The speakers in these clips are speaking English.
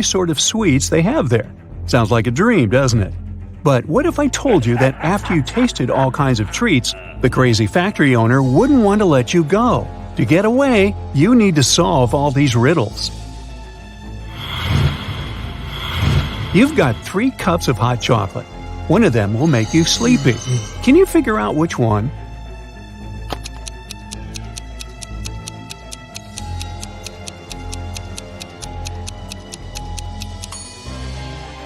sort of sweets they have there. Sounds like a dream, doesn't it? But what if I told you that after you tasted all kinds of treats, the crazy factory owner wouldn't want to let you go? To get away, you need to solve all these riddles. You've got 3 cups of hot chocolate. One of them will make you sleepy. Can you figure out which one?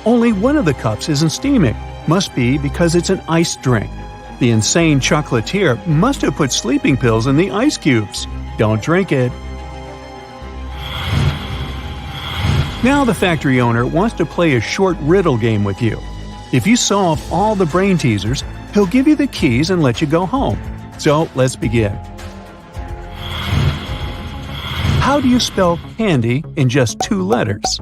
Only one of the cups isn't steaming. Must be because it's an iced drink. The insane chocolatier must have put sleeping pills in the ice cubes. Don't drink it. Now the factory owner wants to play a short riddle game with you. If you solve all the brain teasers, he'll give you the keys and let you go home. So let's begin. How do you spell candy in just 2 letters?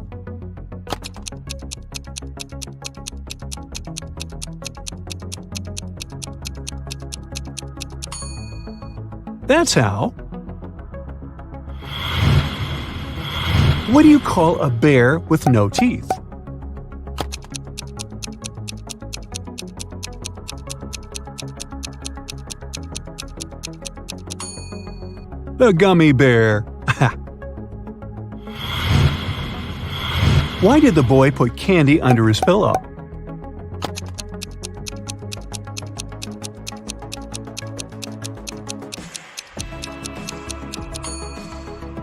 That's how. What do you call a bear with no teeth? The gummy bear. Why did the boy put candy under his pillow?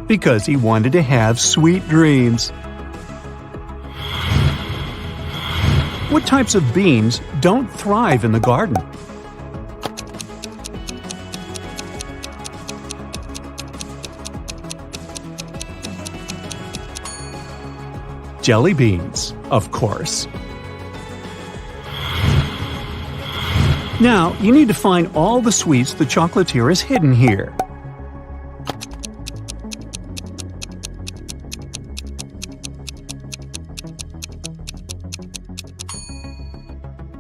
Because he wanted to have sweet dreams. What types of beans don't thrive in the garden? Jelly beans, of course. Now, you need to find all the sweets the chocolatier has hidden here.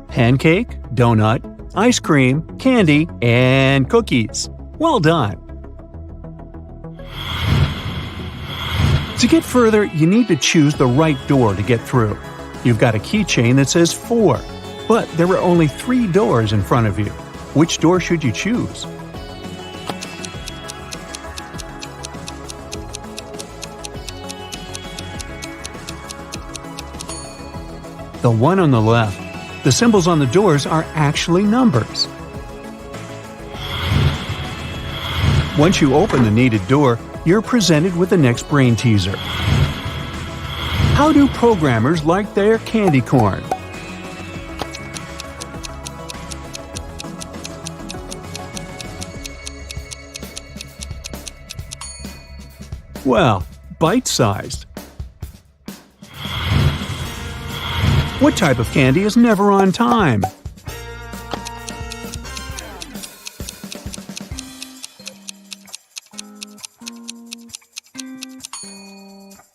Pancake, donut, ice cream, candy, and cookies. Well done! To get further, you need to choose the right door to get through. You've got a keychain that says 4, but there are only 3 doors in front of you. Which door should you choose? The one on the left. The symbols on the doors are actually numbers. Once you open the needed door, you're presented with the next brain teaser. How do programmers like their candy corn? Well, bite-sized. What type of candy is never on time?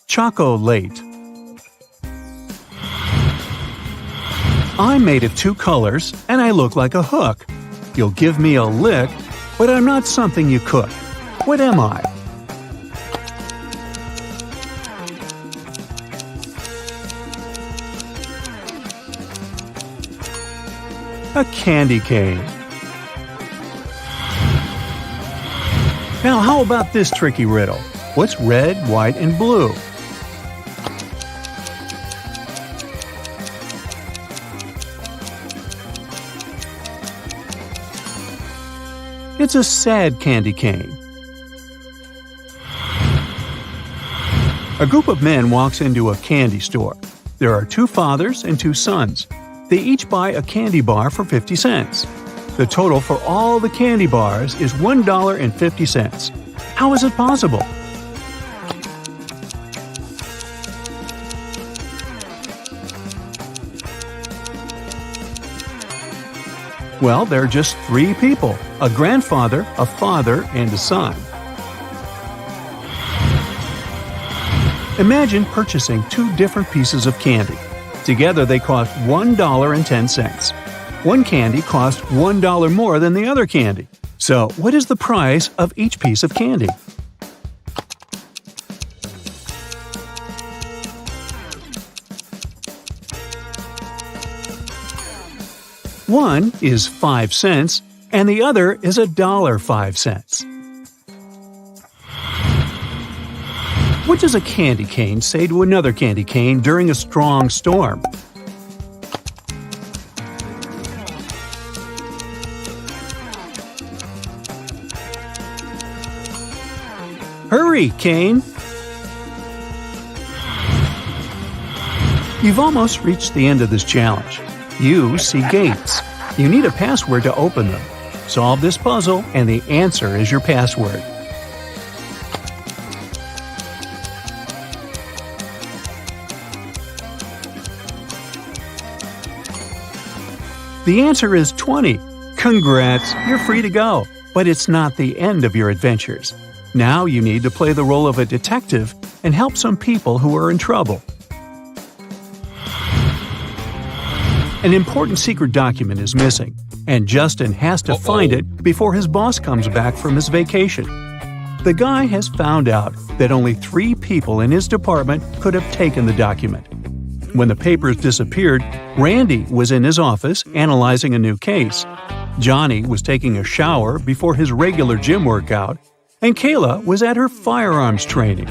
Chocolate. I'm made of 2 colors, and I look like a hook. You'll give me a lick, but I'm not something you cook. What am I? A candy cane. Now how about this tricky riddle? What's red, white, and blue? It's a sad candy cane. A group of men walks into a candy store. There are 2 fathers and 2 sons. They each buy a candy bar for 50 cents. The total for all the candy bars is $1.50. How is it possible? Well, there are just 3 people, a grandfather, a father, and a son. Imagine purchasing 2 different pieces of candy. Together they cost $1.10. One candy costs $1 more than the other candy. So, what is the price of each piece of candy? One is 5 cents and the other is $1.05. What does a candy cane say to another candy cane during a strong storm? Hurry, Cane! You've almost reached the end of this challenge. You see gates. You need a password to open them. Solve this puzzle and the answer is your password. The answer is 20. Congrats, you're free to go. But it's not the end of your adventures. Now you need to play the role of a detective and help some people who are in trouble. An important secret document is missing, and Justin has to find it before his boss comes back from his vacation. The guy has found out that only 3 people in his department could have taken the document. When the papers disappeared, Randy was in his office analyzing a new case. Johnny was taking a shower before his regular gym workout, and Kayla was at her firearms training.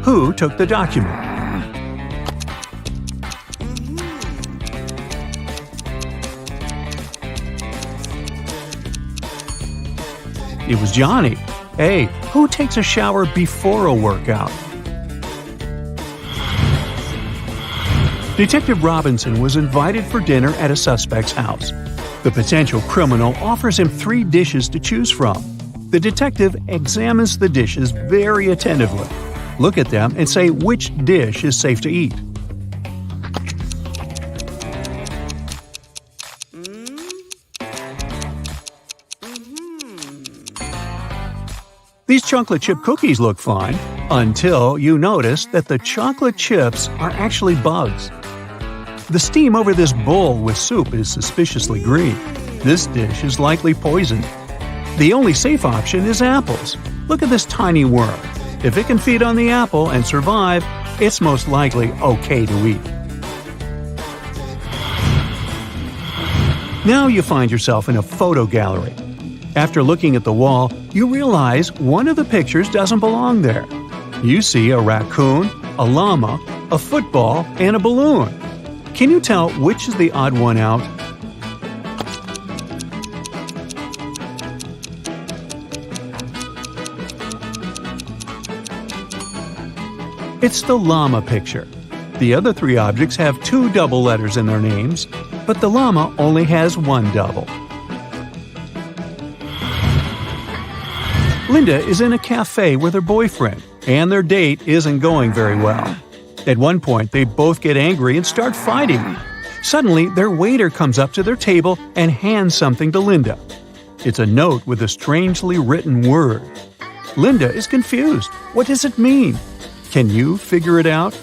Who took the document? It was Johnny. Hey, who takes a shower before a workout? Detective Robinson was invited for dinner at a suspect's house. The potential criminal offers him 3 dishes to choose from. The detective examines the dishes very attentively. Look at them and say which dish is safe to eat. These chocolate chip cookies look fine, until you notice that the chocolate chips are actually bugs. The steam over this bowl with soup is suspiciously green. This dish is likely poisoned. The only safe option is apples. Look at this tiny worm. If it can feed on the apple and survive, it's most likely okay to eat. Now you find yourself in a photo gallery. After looking at the wall, you realize one of the pictures doesn't belong there. You see a raccoon, a llama, a football, and a balloon. Can you tell which is the odd one out? It's the llama picture. The other 3 objects have 2 double letters in their names, but the llama only has 1 double. Linda is in a cafe with her boyfriend, and their date isn't going very well. At one point, they both get angry and start fighting. Suddenly, their waiter comes up to their table and hands something to Linda. It's a note with a strangely written word. Linda is confused. What does it mean? Can you figure it out?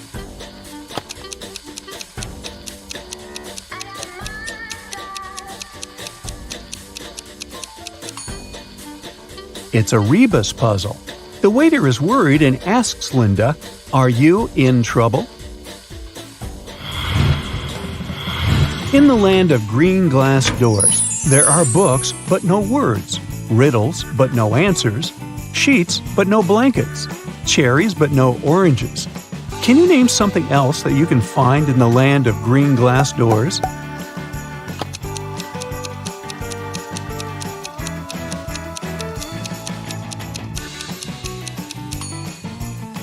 It's a rebus puzzle. The waiter is worried and asks Linda, "Are you in trouble?" In the land of green glass doors, there are books but no words, riddles but no answers, sheets but no blankets, cherries but no oranges. Can you name something else that you can find in the land of green glass doors?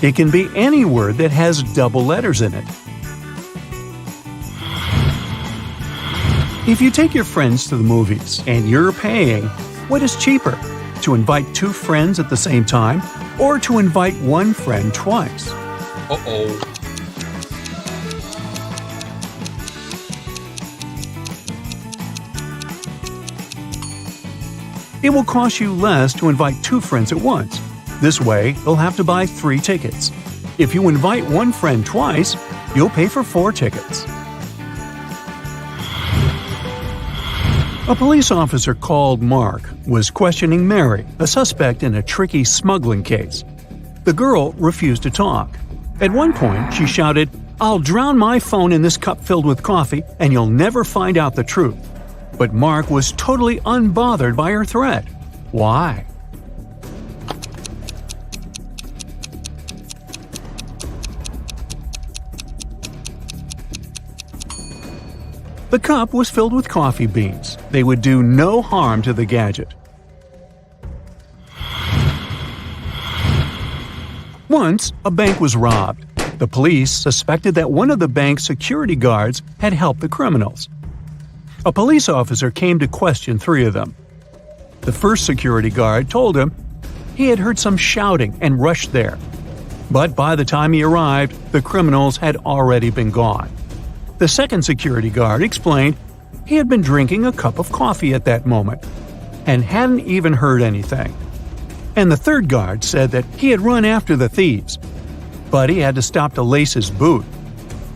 It can be any word that has double letters in it. If you take your friends to the movies and you're paying, what is cheaper? To invite 2 friends at the same time or to invite 1 friend twice? It will cost you less to invite 2 friends at once. This way, you'll have to buy 3 tickets. If you invite 1 friend twice, you'll pay for 4 tickets. A police officer called Mark was questioning Mary, a suspect in a tricky smuggling case. The girl refused to talk. At one point, she shouted, "I'll drown my phone in this cup filled with coffee, and you'll never find out the truth." But Mark was totally unbothered by her threat. Why? The cup was filled with coffee beans. They would do no harm to the gadget. Once, a bank was robbed. The police suspected that one of the bank's security guards had helped the criminals. A police officer came to question 3 of them. The first security guard told him he had heard some shouting and rushed there. But by the time he arrived, the criminals had already been gone. The second security guard explained he had been drinking a cup of coffee at that moment and hadn't even heard anything. And the third guard said that he had run after the thieves, but he had to stop to lace his boot.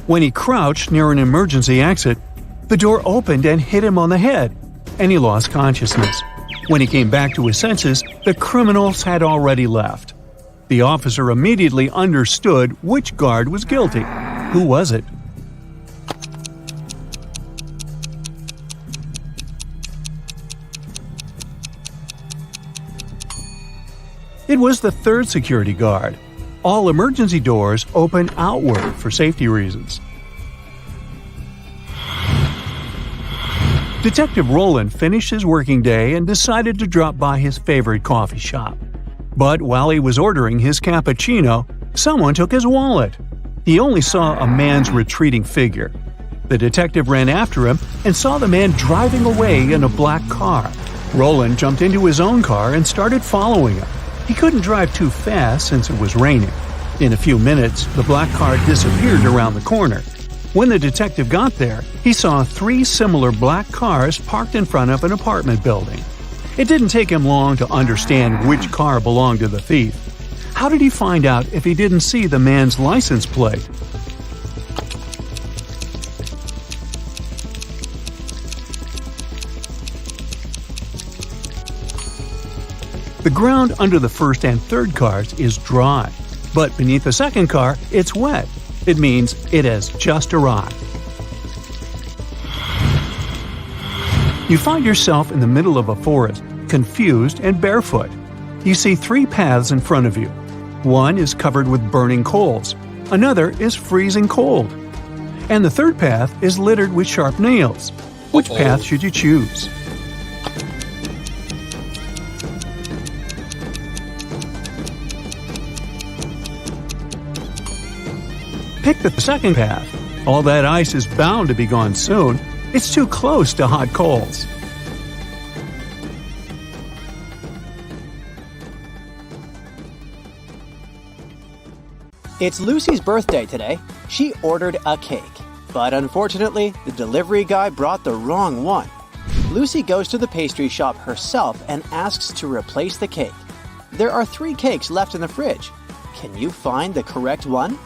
When he crouched near an emergency exit, the door opened and hit him on the head, and he lost consciousness. When he came back to his senses, the criminals had already left. The officer immediately understood which guard was guilty. Who was it? It was the third security guard. All emergency doors open outward for safety reasons. Detective Roland finished his working day and decided to drop by his favorite coffee shop. But while he was ordering his cappuccino, someone took his wallet. He only saw a man's retreating figure. The detective ran after him and saw the man driving away in a black car. Roland jumped into his own car and started following him. He couldn't drive too fast since it was raining. In a few minutes, the black car disappeared around the corner. When the detective got there, he saw 3 similar black cars parked in front of an apartment building. It didn't take him long to understand which car belonged to the thief. How did he find out if he didn't see the man's license plate? The ground under the first and third cars is dry, but beneath the second car, it's wet. It means it has just arrived. You find yourself in the middle of a forest, confused and barefoot. You see 3 paths in front of you. One is covered with burning coals. Another is freezing cold. And the third path is littered with sharp nails. Which path should you choose? Pick the second path. All that ice is bound to be gone soon. It's too close to hot coals. It's Lucy's birthday today. She ordered a cake, but unfortunately, the delivery guy brought the wrong one. Lucy goes to the pastry shop herself and asks to replace the cake. There are 3 cakes left in the fridge. Can you find the correct one?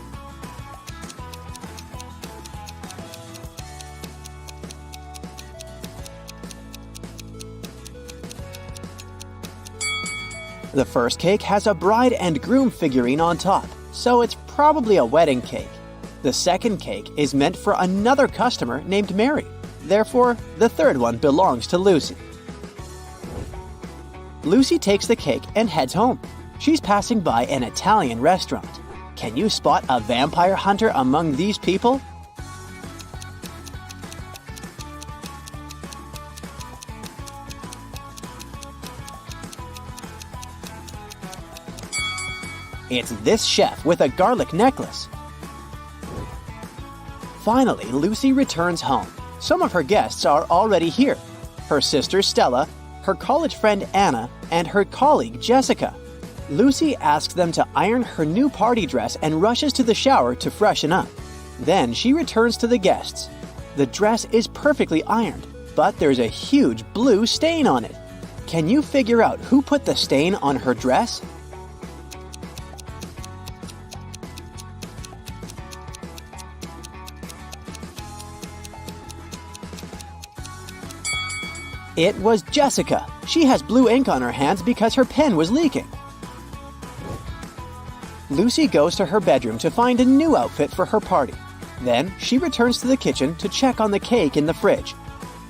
The first cake has a bride and groom figurine on top, so it's probably a wedding cake. The second cake is meant for another customer named Mary. Therefore, the third one belongs to Lucy. Lucy takes the cake and heads home. She's passing by an Italian restaurant. Can you spot a vampire hunter among these people? It's this chef with a garlic necklace. Finally, Lucy returns home. Some of her guests are already here. Her sister Stella, her college friend Anna, and her colleague Jessica. Lucy asks them to iron her new party dress and rushes to the shower to freshen up. Then she returns to the guests. The dress is perfectly ironed, but there's a huge blue stain on it. Can you figure out who put the stain on her dress? It was Jessica. She has blue ink on her hands because her pen was leaking. Lucy goes to her bedroom to find a new outfit for her party. Then she returns to the kitchen to check on the cake in the fridge.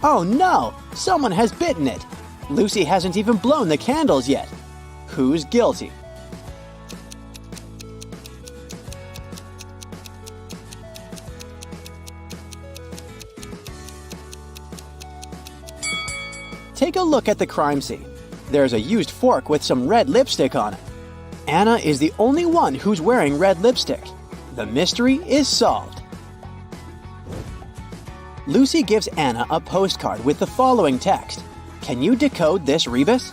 Oh no! Someone has bitten it! Lucy hasn't even blown the candles yet. Who's guilty? Take a look at the crime scene. There's a used fork with some red lipstick on it. Anna is the only one who's wearing red lipstick. The mystery is solved. Lucy gives Anna a postcard with the following text. Can you decode this rebus?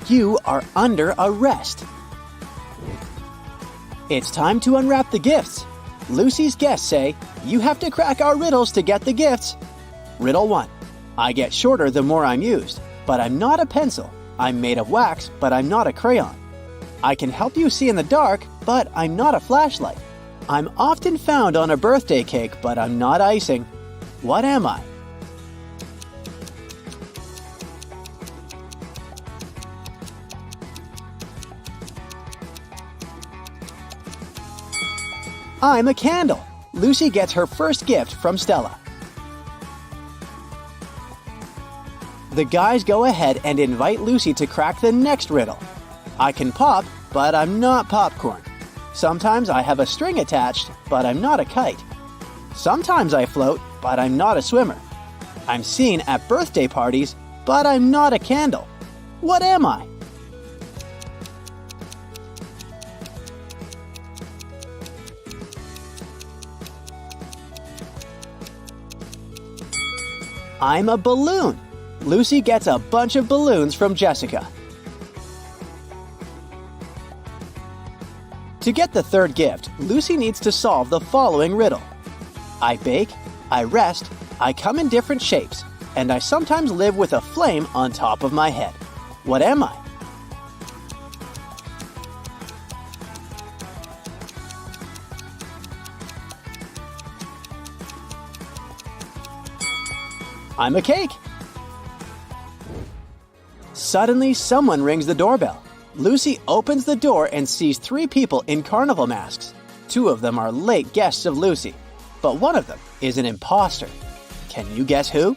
You are under arrest. It's time to unwrap the gifts. Lucy's guests say, you have to crack our riddles to get the gifts. Riddle 1. I get shorter the more I'm used, but I'm not a pencil. I'm made of wax, but I'm not a crayon. I can help you see in the dark, but I'm not a flashlight. I'm often found on a birthday cake, but I'm not icing. What am I? I'm a candle. Lucy gets her first gift from Stella. The guys go ahead and invite Lucy to crack the next riddle. I can pop, but I'm not popcorn. Sometimes I have a string attached, but I'm not a kite. Sometimes I float, but I'm not a swimmer. I'm seen at birthday parties, but I'm not a candle. What am I? I'm a balloon. Lucy gets a bunch of balloons from Jessica. To get the third gift, Lucy needs to solve the following riddle. I bake, I rest, I come in different shapes, and I sometimes live with a flame on top of my head. What am I? I'm a cake. Suddenly, someone rings the doorbell. Lucy opens the door and sees 3 people in carnival masks. 2 of them are late guests of Lucy, but one of them is an imposter. Can you guess who?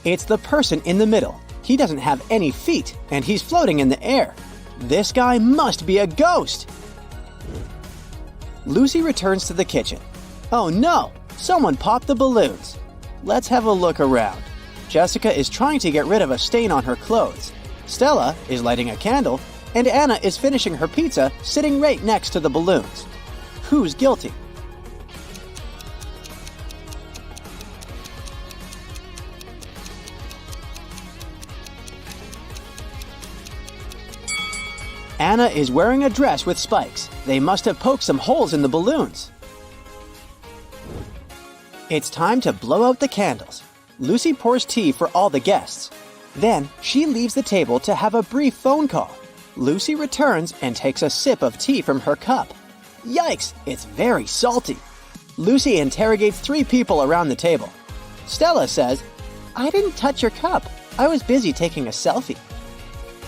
It's the person in the middle. He doesn't have any feet, and he's floating in the air. This guy must be a ghost! Lucy returns to the kitchen. Oh no! Someone popped the balloons. Let's have a look around. Jessica is trying to get rid of a stain on her clothes. Stella is lighting a candle, and Anna is finishing her pizza sitting right next to the balloons. Who's guilty? Anna is wearing a dress with spikes. They must have poked some holes in the balloons. It's time to blow out the candles. Lucy pours tea for all the guests. Then she leaves the table to have a brief phone call. Lucy returns and takes a sip of tea from her cup. Yikes, it's very salty. Lucy interrogates 3 people around the table. Stella says, I didn't touch your cup. I was busy taking a selfie.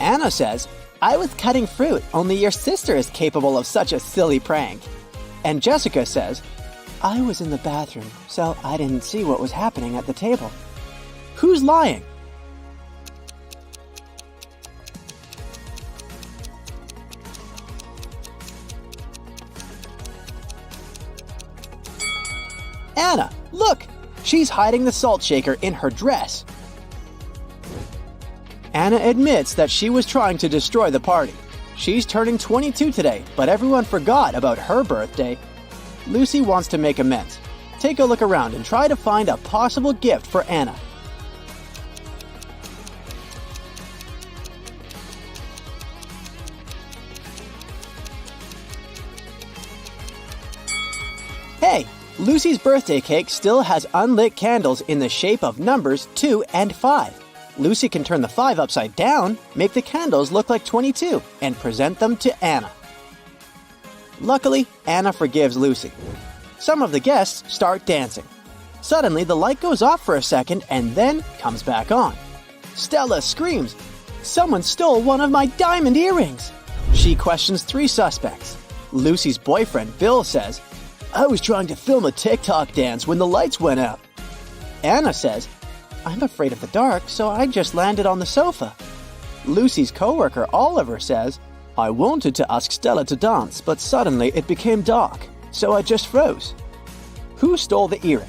Anna says, I was cutting fruit, only your sister is capable of such a silly prank. And Jessica says, I was in the bathroom, so I didn't see what was happening at the table. Who's lying? Anna, look! She's hiding the salt shaker in her dress. Anna admits that she was trying to destroy the party. She's turning 22 today, but everyone forgot about her birthday. Lucy wants to make amends. Take a look around and try to find a possible gift for Anna. Hey, Lucy's birthday cake still has unlit candles in the shape of numbers 2 and 5. Lucy can turn the 5 upside down, make the candles look like 22, and present them to Anna. Luckily, Anna forgives Lucy. Some of the guests start dancing. Suddenly, the light goes off for a second and then comes back on. Stella screams, "Someone stole one of my diamond earrings!" She questions 3 suspects. Lucy's boyfriend, Bill, says, "I was trying to film a TikTok dance when the lights went out." Anna says, "I'm afraid of the dark, so I just landed on the sofa." Lucy's coworker, Oliver, says, "I wanted to ask Stella to dance, but suddenly it became dark, so I just froze." Who stole the earring?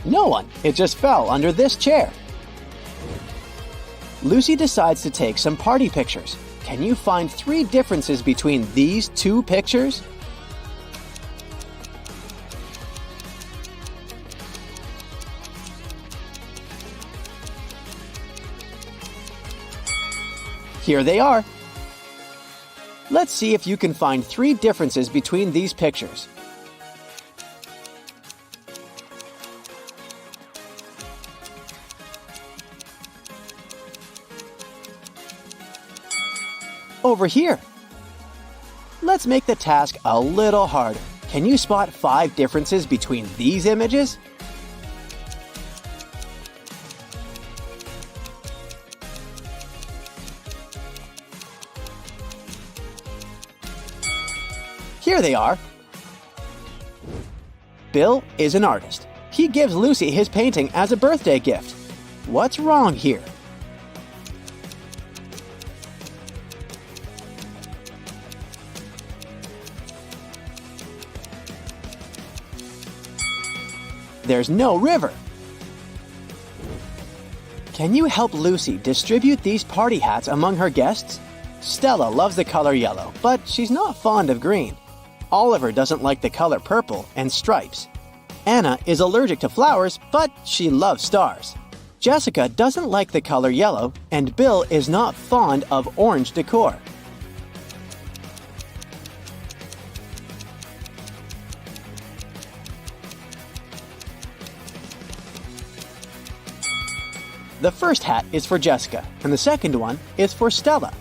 No one. It just fell under this chair. Lucy decides to take some party pictures. Can you find 3 differences between these 2 pictures? Here they are. Let's see if you can find 3 differences between these pictures. Over here. Let's make the task a little harder. Can you spot 5 differences between these images? Here they are. Bill is an artist. He gives Lucy his painting as a birthday gift. What's wrong here? There's no river. Can you help Lucy distribute these party hats among her guests? Stella loves the color yellow, but she's not fond of green. Oliver doesn't like the color purple and stripes. Anna is allergic to flowers, but she loves stars. Jessica doesn't like the color yellow, and Bill is not fond of orange decor. The first hat is for Jessica, and the second one is for Stella.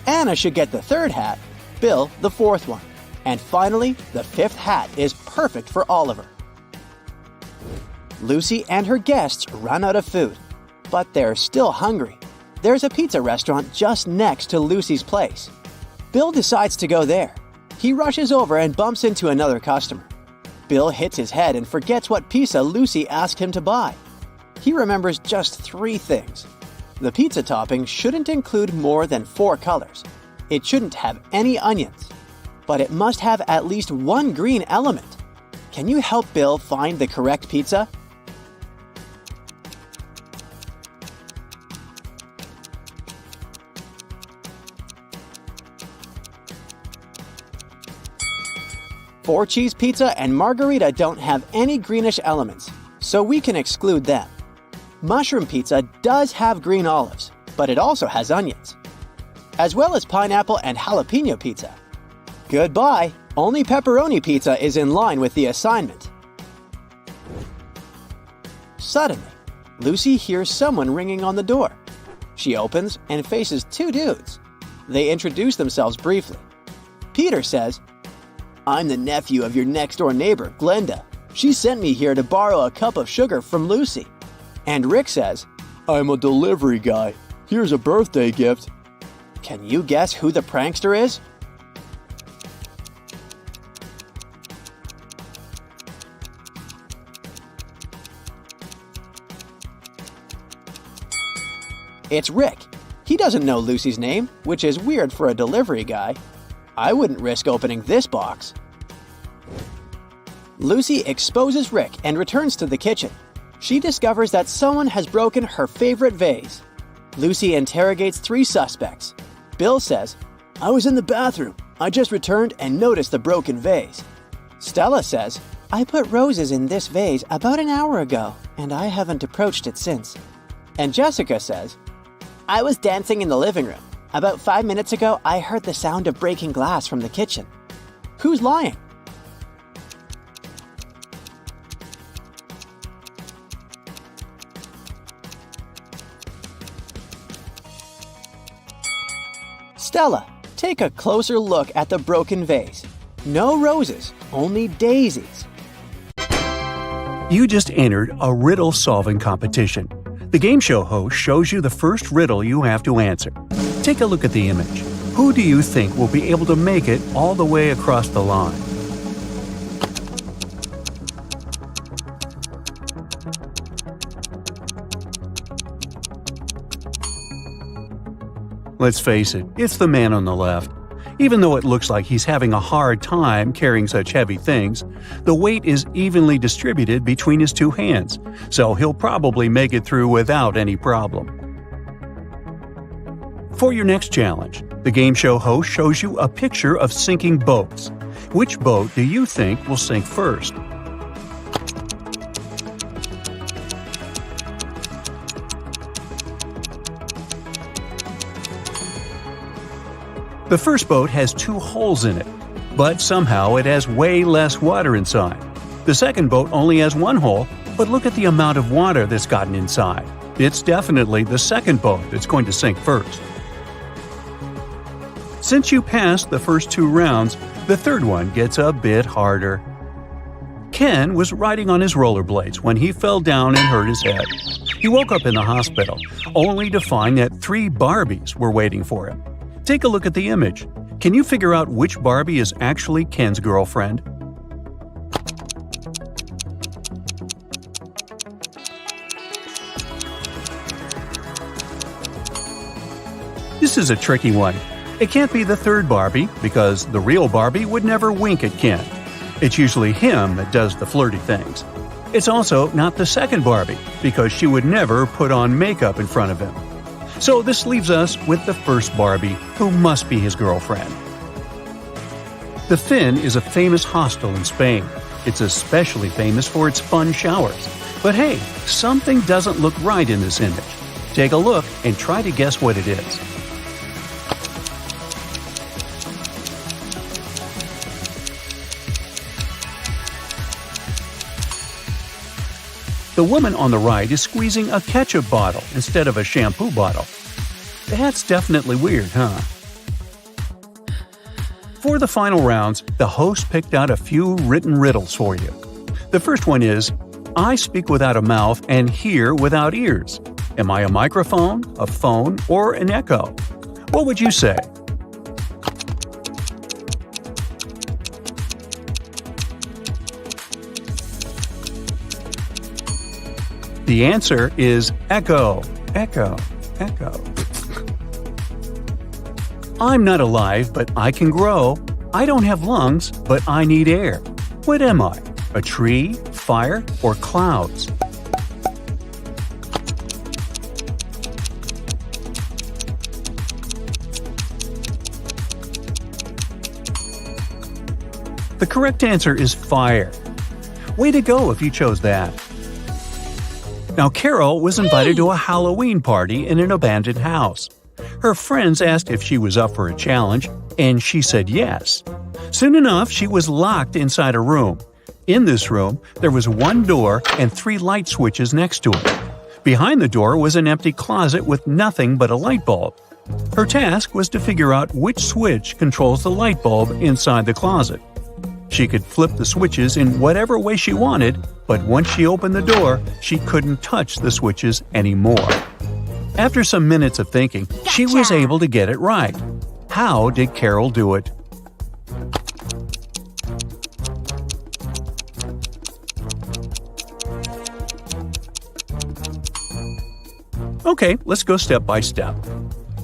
Anna should get the 3rd hat, Bill the 4th one. And finally, the 5th hat is perfect for Oliver. Lucy and her guests run out of food, but they're still hungry. There's a pizza restaurant just next to Lucy's place. Bill decides to go there. He rushes over and bumps into another customer. Bill hits his head and forgets what pizza Lucy asked him to buy. He remembers just 3 things. The pizza topping shouldn't include more than 4 colors. It shouldn't have any onions. But it must have at least 1 green element. Can you help Bill find the correct pizza? Four-cheese pizza and margarita don't have any greenish elements, so we can exclude them. Mushroom pizza does have green olives, but it also has onions, as well as pineapple and jalapeno pizza. Goodbye! Only pepperoni pizza is in line with the assignment. Suddenly, Lucy hears someone ringing on the door. She opens and faces 2 dudes. They introduce themselves briefly. Peter says, "I'm the nephew of your next-door neighbor, Glenda. She sent me here to borrow a cup of sugar from Lucy." And Rick says, "I'm a delivery guy. Here's a birthday gift." Can you guess who the prankster is? It's Rick. He doesn't know Lucy's name, which is weird for a delivery guy. I wouldn't risk opening this box. Lucy exposes Rick and returns to the kitchen. She discovers that someone has broken her favorite vase. Lucy interrogates 3 suspects. Bill says, "I was in the bathroom. I just returned and noticed the broken vase." Stella says, "I put roses in this vase about an hour ago, and I haven't approached it since." And Jessica says, "I was dancing in the living room. About 5 minutes ago, I heard the sound of breaking glass from the kitchen." Who's lying? Stella, take a closer look at the broken vase. No roses, only daisies. You just entered a riddle solving competition. The game show host shows you the first riddle you have to answer. Take a look at the image. Who do you think will be able to make it all the way across the line? Let's face it, it's the man on the left. Even though it looks like he's having a hard time carrying such heavy things, the weight is evenly distributed between his two hands, so he'll probably make it through without any problem. For your next challenge, the game show host shows you a picture of sinking boats. Which boat do you think will sink first? The first boat has 2 holes in it, but somehow it has way less water inside. The second boat only has 1 hole, but look at the amount of water that's gotten inside. It's definitely the second boat that's going to sink first. Since you passed the first 2 rounds, the third one gets a bit harder. Ken was riding on his rollerblades when he fell down and hurt his head. He woke up in the hospital, only to find that 3 Barbies were waiting for him. Take a look at the image. Can you figure out which Barbie is actually Ken's girlfriend? This is a tricky one. It can't be the third Barbie, because the real Barbie would never wink at Ken. It's usually him that does the flirty things. It's also not the second Barbie, because she would never put on makeup in front of him. So this leaves us with the first Barbie, who must be his girlfriend. The Finn is a famous hostel in Spain. It's especially famous for its fun showers. But hey, something doesn't look right in this image. Take a look and try to guess what it is. The woman on the right is squeezing a ketchup bottle instead of a shampoo bottle. That's definitely weird, huh? For the final rounds, the host picked out a few written riddles for you. The first one is, I speak without a mouth and hear without ears. Am I a microphone, a phone, or an echo? What would you say? The answer is echo, echo, echo. I'm not alive, but I can grow. I don't have lungs, but I need air. What am I? A tree, fire, or clouds? The correct answer is fire. Way to go if you chose that. Now, Carol was invited to a Halloween party in an abandoned house. Her friends asked if she was up for a challenge, and she said yes. Soon enough, she was locked inside a room. In this room, there was 1 door and 3 light switches next to it. Behind the door was an empty closet with nothing but a light bulb. Her task was to figure out which switch controls the light bulb inside the closet. She could flip the switches in whatever way she wanted, but once she opened the door, she couldn't touch the switches anymore. After some minutes of thinking, she was able to get it right. How did Carol do it? Okay, let's go step by step.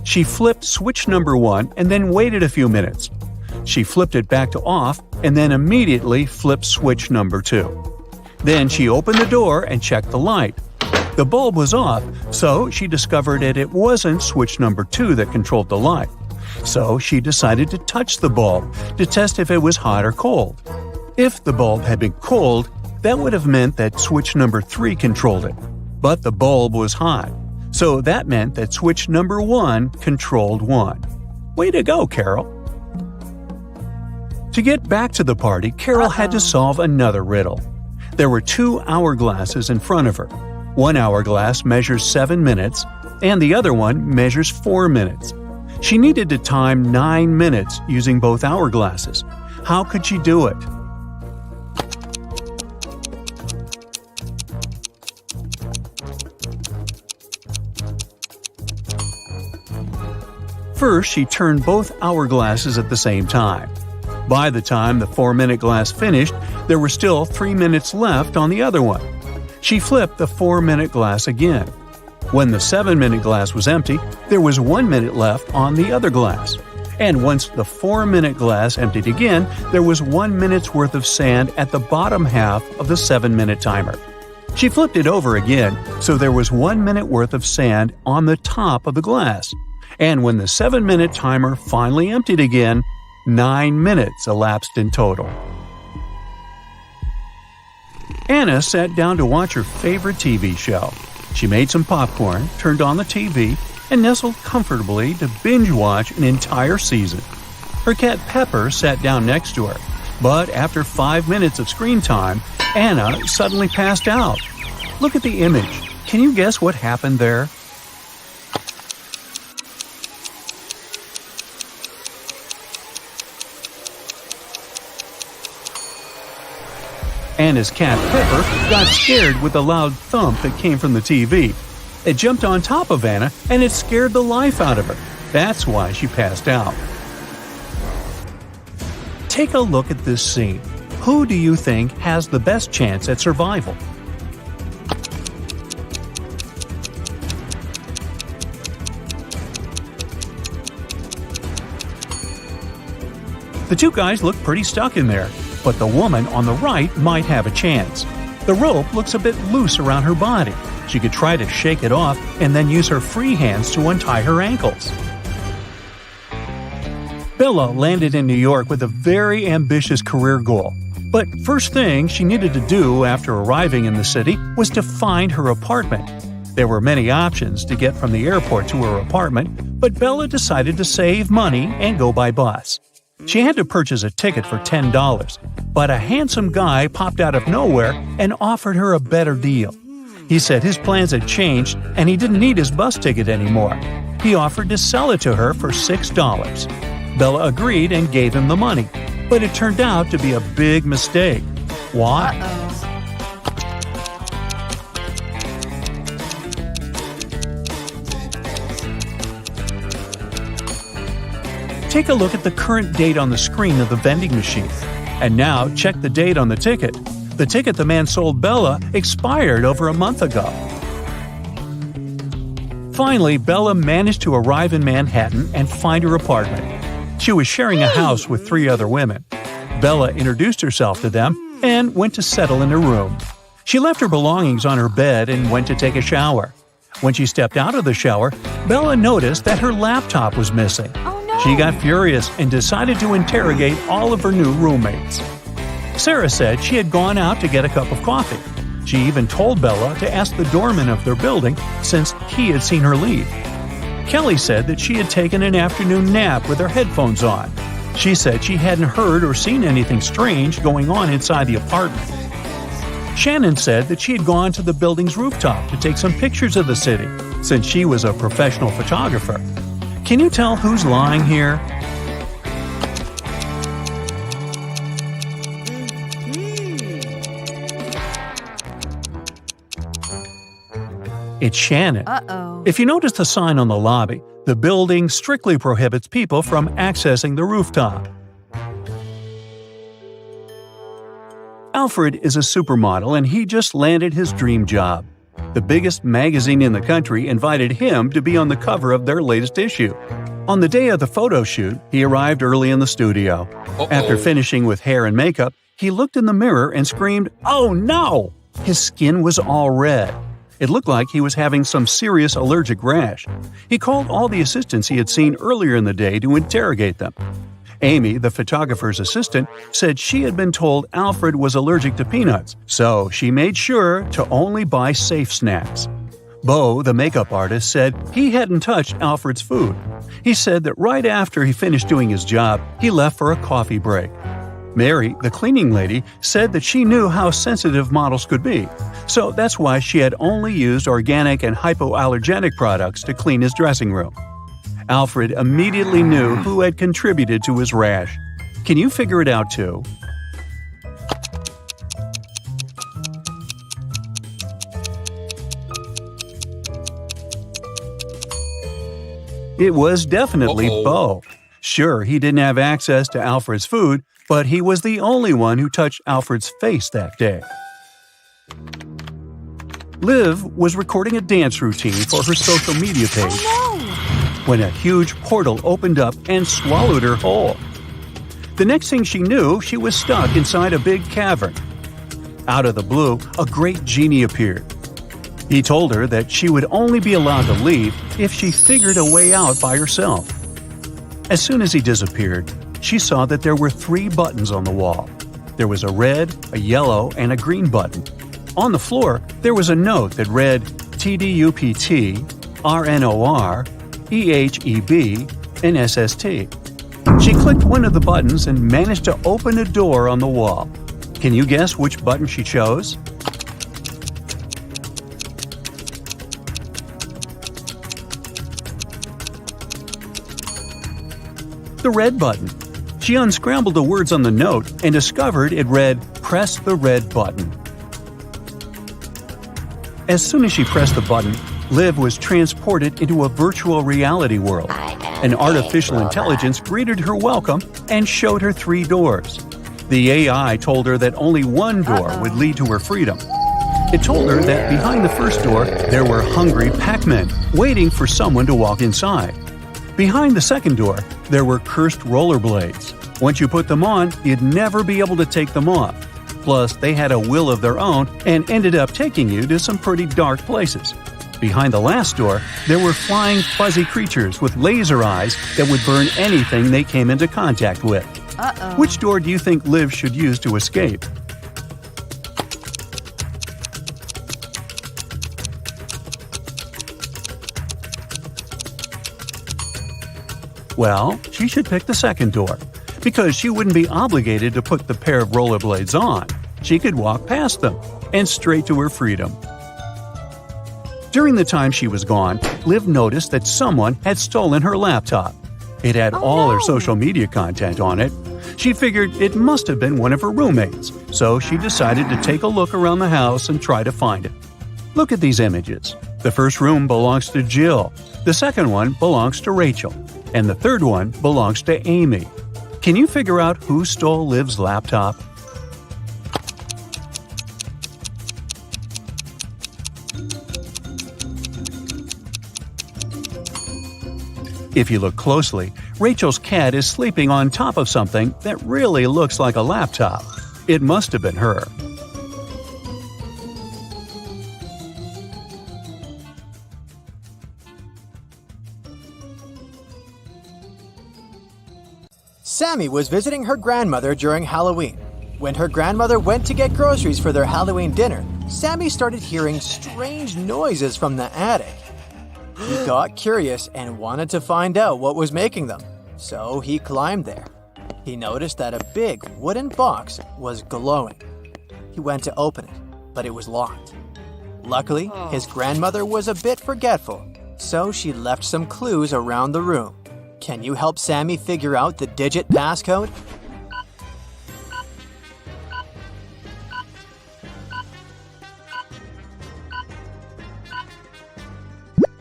She flipped switch number 1 and then waited a few minutes. She flipped it back to off and then immediately flipped switch number 2. Then she opened the door and checked the light. The bulb was off, so she discovered that it wasn't switch number 2 that controlled the light. So she decided to touch the bulb to test if it was hot or cold. If the bulb had been cold, that would have meant that switch number 3 controlled it. But the bulb was hot, so that meant that switch number 1 controlled 1. Way to go, Carol! To get back to the party, Carol had to solve another riddle. There were 2 hourglasses in front of her. One hourglass measures 7 minutes, and the other one measures 4 minutes. She needed to time 9 minutes using both hourglasses. How could she do it? First, she turned both hourglasses at the same time. By the time the 4-minute glass finished, there were still 3 minutes left on the other one. She flipped the 4-minute glass again. When the 7-minute glass was empty, there was 1 minute left on the other glass. And once the 4-minute glass emptied again, there was 1 minute's worth of sand at the bottom half of the 7-minute timer. She flipped it over again, so there was 1 minute worth of sand on the top of the glass. And when the 7-minute timer finally emptied again, 9 minutes elapsed in total. Anna sat down to watch her favorite TV show. She made some popcorn, turned on the TV, and nestled comfortably to binge-watch an entire season. Her cat Pepper sat down next to her, but after 5 minutes of screen time, Anna suddenly passed out. Look at the image. Can you guess what happened there? Anna's cat Pepper got scared with the loud thump that came from the TV. It jumped on top of Anna and it scared the life out of her. That's why she passed out. Take a look at this scene. Who do you think has the best chance at survival? The two guys look pretty stuck in there, but the woman on the right might have a chance. The rope looks a bit loose around her body. She could try to shake it off and then use her free hands to untie her ankles. Bella landed in New York with a very ambitious career goal. But first thing she needed to do after arriving in the city was to find her apartment. There were many options to get from the airport to her apartment, but Bella decided to save money and go by bus. She had to purchase a ticket for $10, but a handsome guy popped out of nowhere and offered her a better deal. He said his plans had changed and he didn't need his bus ticket anymore. He offered to sell it to her for $6. Bella agreed and gave him the money, but it turned out to be a big mistake. Why? Take a look at the current date on the screen of the vending machine. And now check the date on the ticket. The ticket the man sold Bella expired over a month ago. Finally, Bella managed to arrive in Manhattan and find her apartment. She was sharing a house with 3 other women. Bella introduced herself to them and went to settle in her room. She left her belongings on her bed and went to take a shower. When she stepped out of the shower, Bella noticed that her laptop was missing. She got furious and decided to interrogate all of her new roommates. Sarah said she had gone out to get a cup of coffee. She even told Bella to ask the doorman of their building since he had seen her leave. Kelly said that she had taken an afternoon nap with her headphones on. She said she hadn't heard or seen anything strange going on inside the apartment. Shannon said that she had gone to the building's rooftop to take some pictures of the city since she was a professional photographer. Can you tell who's lying here? It's Shannon. Uh-oh. If you notice the sign on the lobby, the building strictly prohibits people from accessing the rooftop. Alfred is a supermodel and he just landed his dream job. The biggest magazine in the country invited him to be on the cover of their latest issue. On the day of the photo shoot, he arrived early in the studio. After finishing with hair and makeup, he looked in the mirror and screamed, "Oh no!" His skin was all red. It looked like he was having some serious allergic rash. He called all the assistants he had seen earlier in the day to interrogate them. Amy, the photographer's assistant, said she had been told Alfred was allergic to peanuts, so she made sure to only buy safe snacks. Bo, the makeup artist, said he hadn't touched Alfred's food. He said that right after he finished doing his job, he left for a coffee break. Mary, the cleaning lady, said that she knew how sensitive models could be, so that's why she had only used organic and hypoallergenic products to clean his dressing room. Alfred immediately knew who had contributed to his rash. Can you figure it out too? It was definitely Bo. Sure, he didn't have access to Alfred's food, but he was the only one who touched Alfred's face that day. Liv was recording a dance routine for her social media page when a huge portal opened up and swallowed her whole. The next thing she knew, she was stuck inside a big cavern. Out of the blue, a great genie appeared. He told her that she would only be allowed to leave if she figured a way out by herself. As soon as he disappeared, she saw that there were 3 buttons on the wall. There was a red, a yellow, and a green button. On the floor, there was a note that read TDUPT, RNOR, EHEB, and SST. She clicked one of the buttons and managed to open a door on the wall. Can you guess which button she chose? The red button. She unscrambled the words on the note and discovered it read, "Press the red button." As soon as she pressed the button, Liv was transported into a virtual reality world. An artificial intelligence greeted her welcome and showed her 3 doors. The AI told her that only one door would lead to her freedom. It told her that behind the first door, there were hungry Pac-Men waiting for someone to walk inside. Behind the second door, there were cursed rollerblades. Once you put them on, you'd never be able to take them off. Plus, they had a will of their own and ended up taking you to some pretty dark places. Behind the last door, there were flying fuzzy creatures with laser eyes that would burn anything they came into contact with. Which door do you think Liv should use to escape? Well, she should pick the second door, because she wouldn't be obligated to put the pair of rollerblades on. She could walk past them and straight to her freedom. During the time she was gone, Liv noticed that someone had stolen her laptop. It had all her social media content on it. She figured it must have been one of her roommates, so she decided to take a look around the house and try to find it. Look at these images. The first room belongs to Jill, the second one belongs to Rachel, and the third one belongs to Amy. Can you figure out who stole Liv's laptop? If you look closely, Rachel's cat is sleeping on top of something that really looks like a laptop. It must have been her. Sammy was visiting her grandmother during Halloween. When her grandmother went to get groceries for their Halloween dinner, Sammy started hearing strange noises from the attic. He got curious and wanted to find out what was making them, so he climbed there. He noticed that a big wooden box was glowing. He went to open it, but it was locked. Luckily, his grandmother was a bit forgetful, so she left some clues around the room. Can you help Sammy figure out the digit passcode?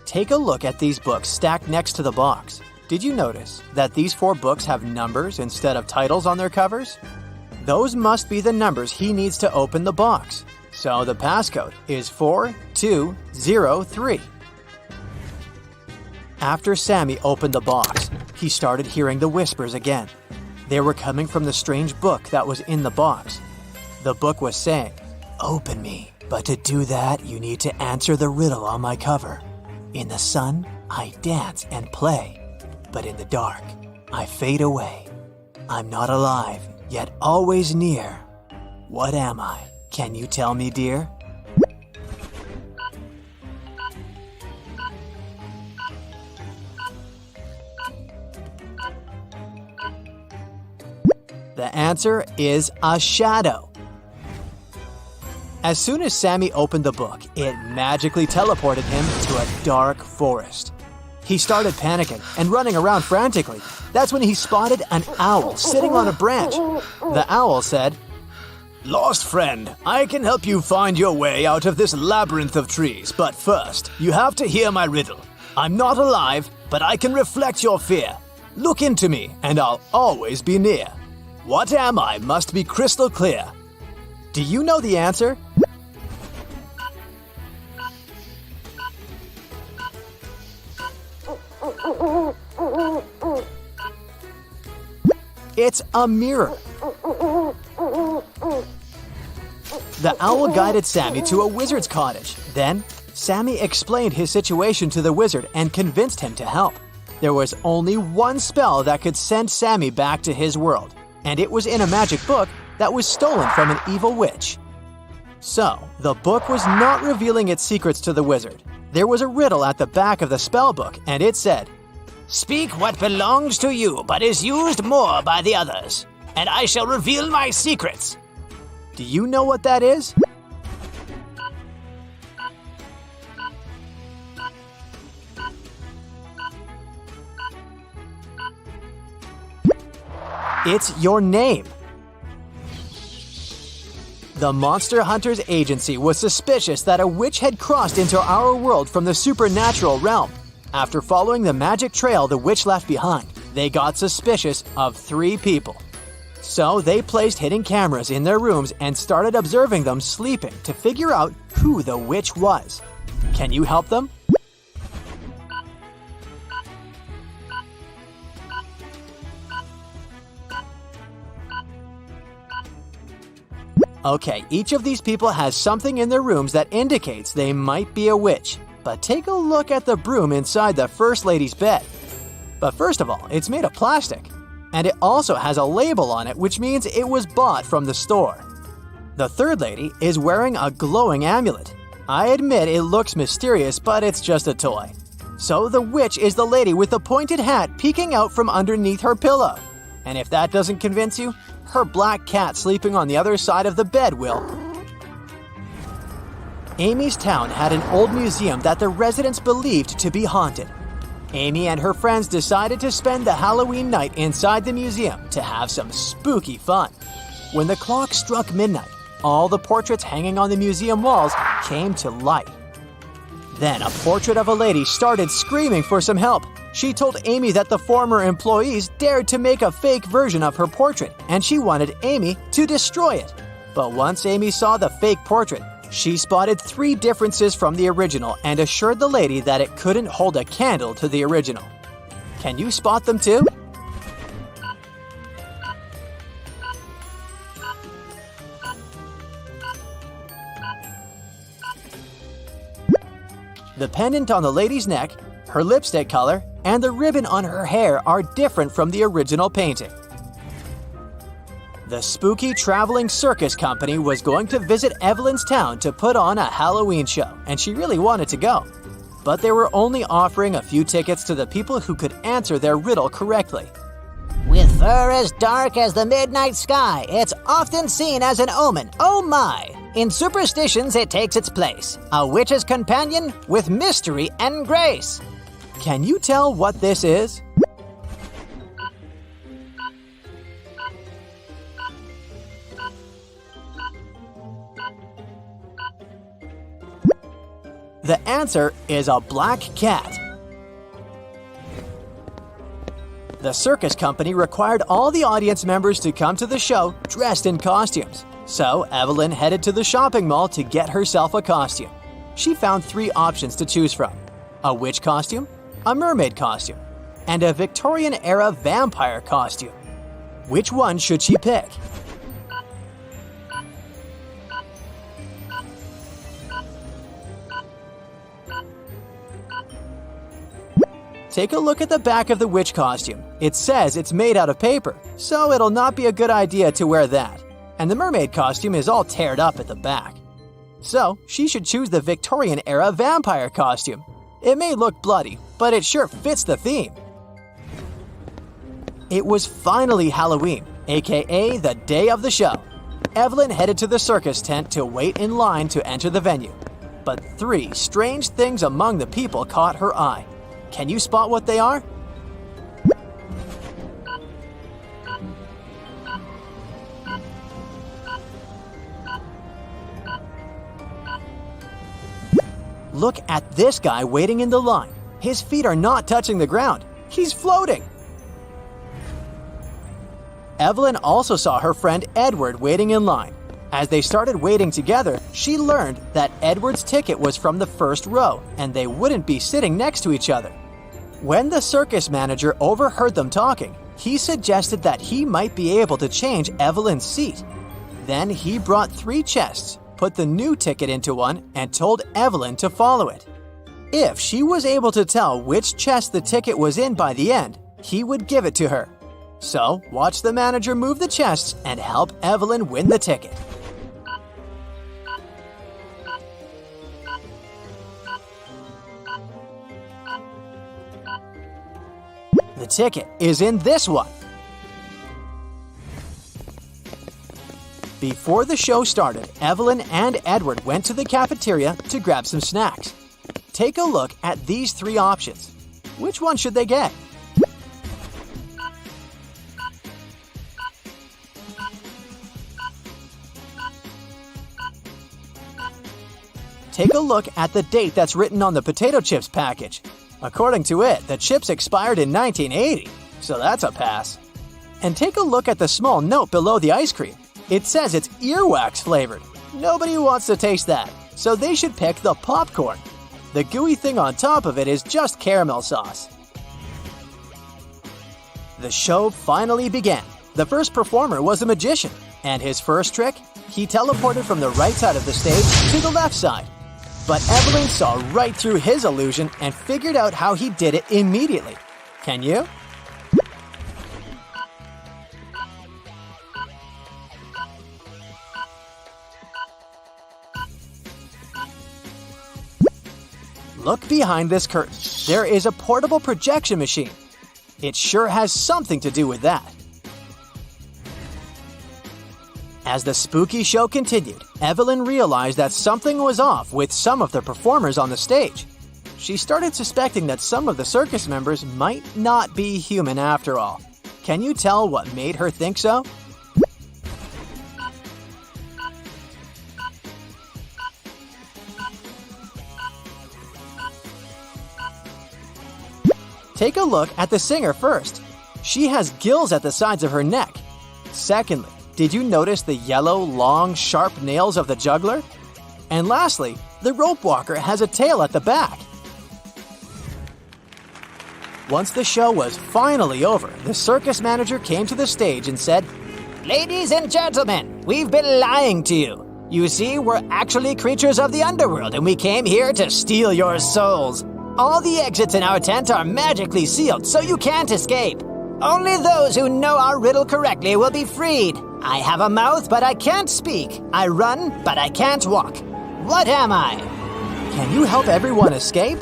Take a look at these books stacked next to the box. Did you notice that these 4 books have numbers instead of titles on their covers? Those must be the numbers he needs to open the box. So the passcode is 4203. After Sammy opened the box, he started hearing the whispers again. They were coming from the strange book that was in the box. The book was saying, "Open me, but to do that, you need to answer the riddle on my cover. In the sun, I dance and play, but in the dark, I fade away. I'm not alive, yet always near. What am I? Can you tell me, dear?" The answer is a shadow. As soon as Sammy opened the book, it magically teleported him to a dark forest. He started panicking and running around frantically. That's when he spotted an owl sitting on a branch. The owl said, "Lost friend, I can help you find your way out of this labyrinth of trees, but first, you have to hear my riddle. I'm not alive, but I can reflect your fear. Look into me, and I'll always be near. What am I must be crystal clear." Do you know the answer? It's a mirror. The owl guided Sammy to a wizard's cottage. Then, Sammy explained his situation to the wizard and convinced him to help. There was only one spell that could send Sammy back to his world, and it was in a magic book that was stolen from an evil witch. So, the book was not revealing its secrets to the wizard. There was a riddle at the back of the spell book, and it said, "Speak what belongs to you but is used more by the others, and I shall reveal my secrets." Do you know what that is? It's your name. The Monster Hunters Agency was suspicious that a witch had crossed into our world from the supernatural realm. After following the magic trail the witch left behind, they got suspicious of 3 people. So they placed hidden cameras in their rooms and started observing them sleeping to figure out who the witch was. Can you help them? Okay, each of these people has something in their rooms that indicates they might be a witch. But take a look at the broom inside the First Lady's bed. But first of all, it's made of plastic. And it also has a label on it, which means it was bought from the store. The Third Lady is wearing a glowing amulet. I admit it looks mysterious, but it's just a toy. So the witch is the lady with the pointed hat peeking out from underneath her pillow. And if that doesn't convince you, her black cat sleeping on the other side of the bed will. Amy's town had an old museum that the residents believed to be haunted. Amy and her friends decided to spend the Halloween night inside the museum to have some spooky fun. When the clock struck midnight, all the portraits hanging on the museum walls came to life. Then a portrait of a lady started screaming for some help. She told Amy that the former employees dared to make a fake version of her portrait, and she wanted Amy to destroy it. But once Amy saw the fake portrait, she spotted 3 differences from the original and assured the lady that it couldn't hold a candle to the original. Can you spot them too? The pendant on the lady's neck, her lipstick color, and the ribbon on her hair are different from the original painting. The spooky traveling circus company was going to visit Evelyn's town to put on a Halloween show, and she really wanted to go. But they were only offering a few tickets to the people who could answer their riddle correctly. With fur as dark as the midnight sky, it's often seen as an omen. Oh my! In superstitions, it takes its place. A witch's companion with mystery and grace. Can you tell what this is? The answer is a black cat. The circus company required all the audience members to come to the show dressed in costumes. So Evelyn headed to the shopping mall to get herself a costume. She found 3 options to choose from: a witch costume, a mermaid costume, and a Victorian-era vampire costume. Which one should she pick? Take a look at the back of the witch costume. It says it's made out of paper, so it'll not be a good idea to wear that. And the mermaid costume is all teared up at the back. So she should choose the Victorian-era vampire costume. It may look bloody, but it sure fits the theme. It was finally Halloween, aka the day of the show. Evelyn headed to the circus tent to wait in line to enter the venue. But 3 strange things among the people caught her eye. Can you spot what they are? Look at this guy waiting in the line. His feet are not touching the ground. He's floating. Evelyn also saw her friend Edward waiting in line. As they started waiting together, she learned that Edward's ticket was from the first row and they wouldn't be sitting next to each other. When the circus manager overheard them talking, he suggested that he might be able to change Evelyn's seat. Then he brought 3 chests, put the new ticket into one, and told Evelyn to follow it. If she was able to tell which chest the ticket was in by the end, he would give it to her. So, watch the manager move the chests and help Evelyn win the ticket. The ticket is in this one. Before the show started, Evelyn and Edward went to the cafeteria to grab some snacks. Take a look at these 3 options. Which one should they get? Take a look at the date that's written on the potato chips package. According to it, the chips expired in 1980, so that's a pass. And take a look at the small note below the ice cream. It says it's earwax flavored. Nobody wants to taste that, so they should pick the popcorn. The gooey thing on top of it is just caramel sauce. The show finally began. The first performer was a magician, and his first trick, he teleported from the right side of the stage to the left side. But Evelyn saw right through his illusion and figured out how he did it immediately. Can you? Look behind this curtain. There is a portable projection machine. It sure has something to do with that. As the spooky show continued, Evelyn realized that something was off with some of the performers on the stage. She started suspecting that some of the circus members might not be human after all. Can you tell what made her think so? Take a look at the singer first. She has gills at the sides of her neck. Secondly, did you notice the yellow, long, sharp nails of the juggler? And lastly, the rope walker has a tail at the back. Once the show was finally over, the circus manager came to the stage and said, Ladies and gentlemen, we've been lying to you. You see, we're actually creatures of the underworld and we came here to steal your souls. All the exits in our tent are magically sealed, so you can't escape. Only those who know our riddle correctly will be freed. I have a mouth, but I can't speak. I run, but I can't walk. What am I? Can you help everyone escape?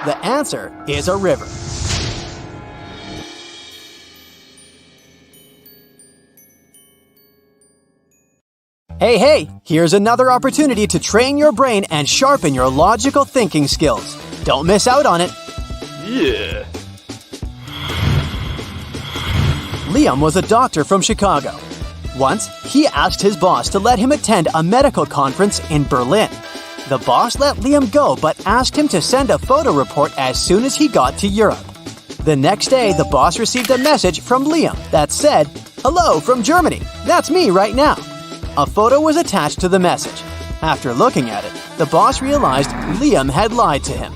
The answer is a river. Hey, here's another opportunity to train your brain and sharpen your logical thinking skills. Don't miss out on it. Yeah. Liam was a doctor from Chicago. Once, he asked his boss to let him attend a medical conference in Berlin. The boss let Liam go but asked him to send a photo report as soon as he got to Europe. The next day, the boss received a message from Liam that said, "Hello from Germany. That's me right now." A photo was attached to the message. After looking at it, the boss realized Liam had lied to him.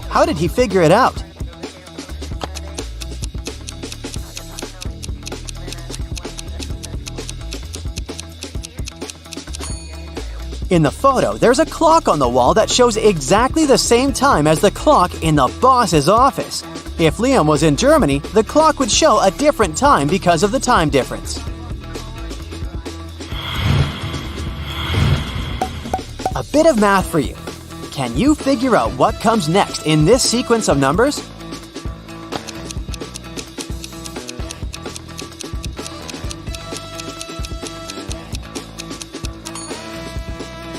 How did he figure it out? In the photo, there's a clock on the wall that shows exactly the same time as the clock in the boss's office. If Liam was in Germany, the clock would show a different time because of the time difference. A bit of math for you. Can you figure out what comes next in this sequence of numbers?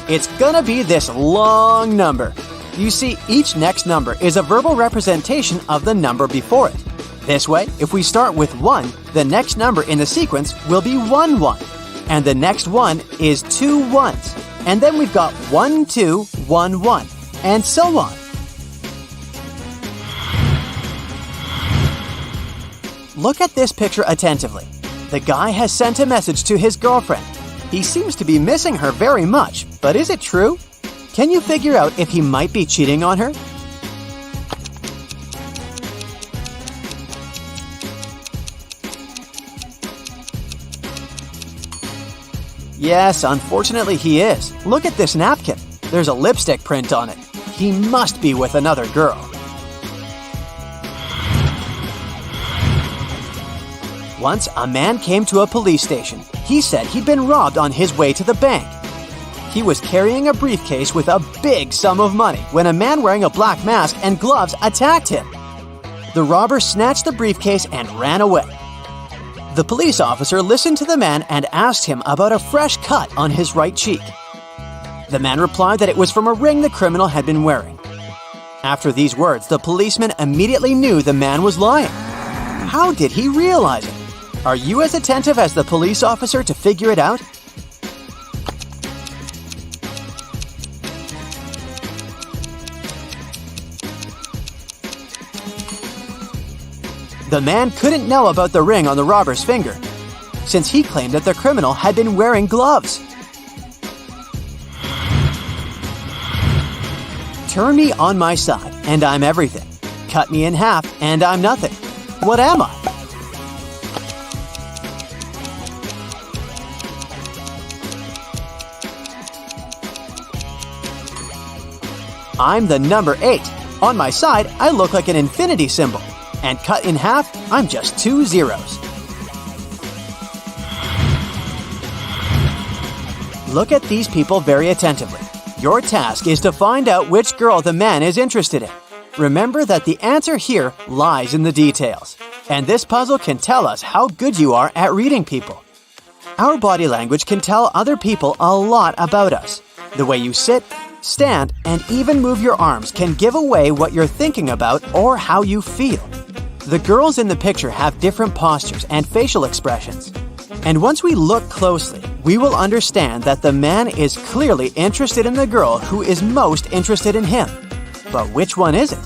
It's gonna be this long number. You see, each next number is a verbal representation of the number before it. This way, if we start with 1, the next number in the sequence will be 1, 1. And the next one is 2 1s. And then we've got 1, 2, 1, 1, and so on. Look at this picture attentively. The guy has sent a message to his girlfriend. He seems to be missing her very much, but is it true? Can you figure out if he might be cheating on her? Yes, unfortunately he is. Look at this napkin. There's a lipstick print on it. He must be with another girl. Once, a man came to a police station. He said he'd been robbed on his way to the bank. He was carrying a briefcase with a big sum of money when a man wearing a black mask and gloves attacked him. The robber snatched the briefcase and ran away. The police officer listened to the man and asked him about a fresh cut on his right cheek. The man replied that it was from a ring the criminal had been wearing. After these words, the policeman immediately knew the man was lying. How did he realize it? Are you as attentive as the police officer to figure it out? The man couldn't know about the ring on the robber's finger, since he claimed that the criminal had been wearing gloves. Turn me on my side, and I'm everything. Cut me in half, and I'm nothing. What am I? I'm the number 8. On my side, I look like an infinity symbol. And cut in half, I'm just 2 zeros. Look at these people very attentively. Your task is to find out which girl the man is interested in. Remember that the answer here lies in the details. And this puzzle can tell us how good you are at reading people. Our body language can tell other people a lot about us. The way you sit, stand, and even move your arms can give away what you're thinking about or how you feel. The girls in the picture have different postures and facial expressions. And once we look closely, we will understand that the man is clearly interested in the girl who is most interested in him. But which one is it?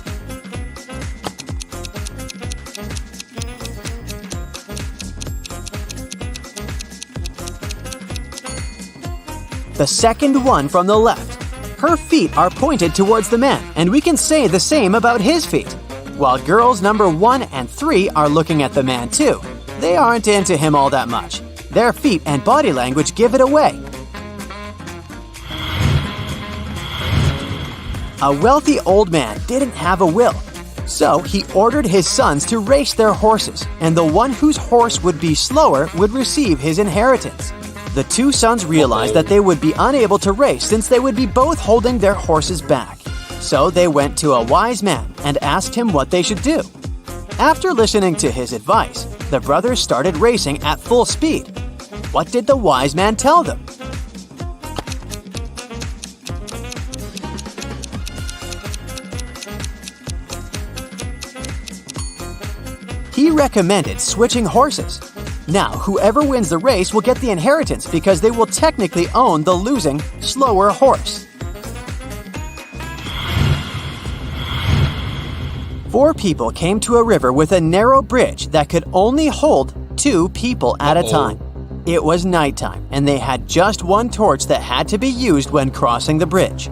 The second one from the left. Her feet are pointed towards the man, and we can say the same about his feet. While girls number 1 and 3 are looking at the man too. They aren't into him all that much. Their feet and body language give it away. A wealthy old man didn't have a will, so he ordered his sons to race their horses, and the one whose horse would be slower would receive his inheritance. The 2 sons realized that they would be unable to race since they would be both holding their horses back. So they went to a wise man and asked him what they should do. After listening to his advice, the brothers started racing at full speed. What did the wise man tell them? He recommended switching horses. Now, whoever wins the race will get the inheritance because they will technically own the losing, slower horse. 4 people came to a river with a narrow bridge that could only hold 2 people at a time. It was nighttime, and they had just one torch that had to be used when crossing the bridge.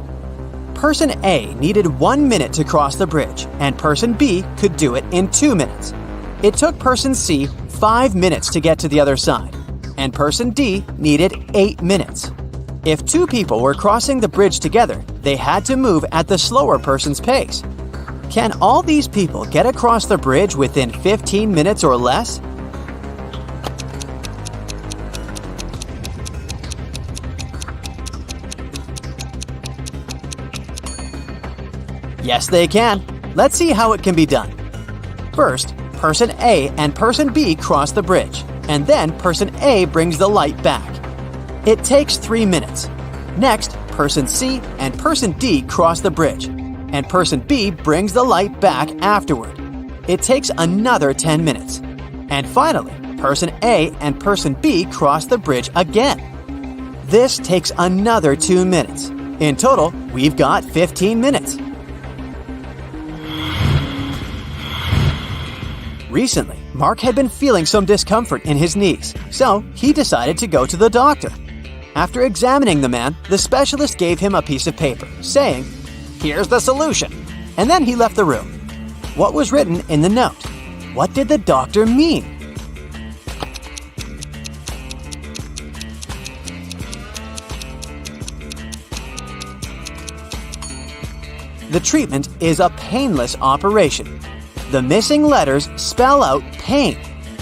Person A needed 1 minute to cross the bridge, and person B could do it in 2 minutes. It took person C 5 minutes to get to the other side, and person D needed 8 minutes. If 2 people were crossing the bridge together, they had to move at the slower person's pace. Can all these people get across the bridge within 15 minutes or less? Yes, they can. Let's see how it can be done. First, person A and person B cross the bridge, and then person A brings the light back. It takes 3 minutes. Next, person C and person D cross the bridge, and person B brings the light back afterward. It takes another 10 minutes. And finally, person A and person B cross the bridge again. This takes another 2 minutes. In total, we've got 15 minutes. Recently, Mark had been feeling some discomfort in his knees, so he decided to go to the doctor. After examining the man, the specialist gave him a piece of paper, saying, "Here's the solution," and then he left the room. What was written in the note? What did the doctor mean? The treatment is a painless operation. The missing letters spell out pain.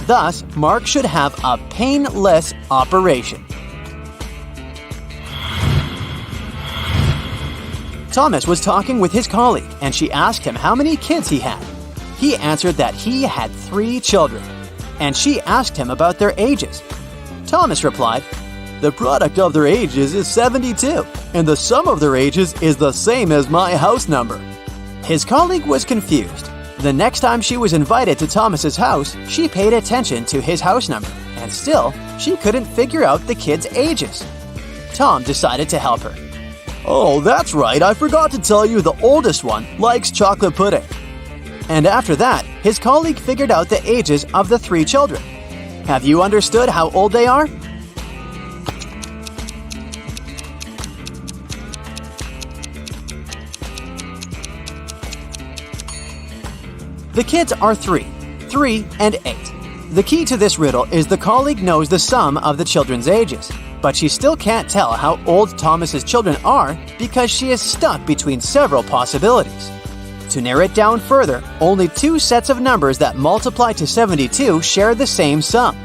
Thus, Mark should have a painless operation. Thomas was talking with his colleague, and she asked him how many kids he had. He answered that he had 3 children, and she asked him about their ages. Thomas replied, "The product of their ages is 72, and the sum of their ages is the same as my house number." His colleague was confused. The next time she was invited to Thomas's house, she paid attention to his house number, and still, she couldn't figure out the kids' ages. Tom decided to help her. "Oh, that's right, I forgot to tell you the oldest one likes chocolate pudding." And after that, his colleague figured out the ages of the 3 children. Have you understood how old they are? The kids are 3, 3, and 8. The key to this riddle is the colleague knows the sum of the children's ages, but she still can't tell how old Thomas's children are because she is stuck between several possibilities. To narrow it down further, only 2 sets of numbers that multiply to 72 share the same sum.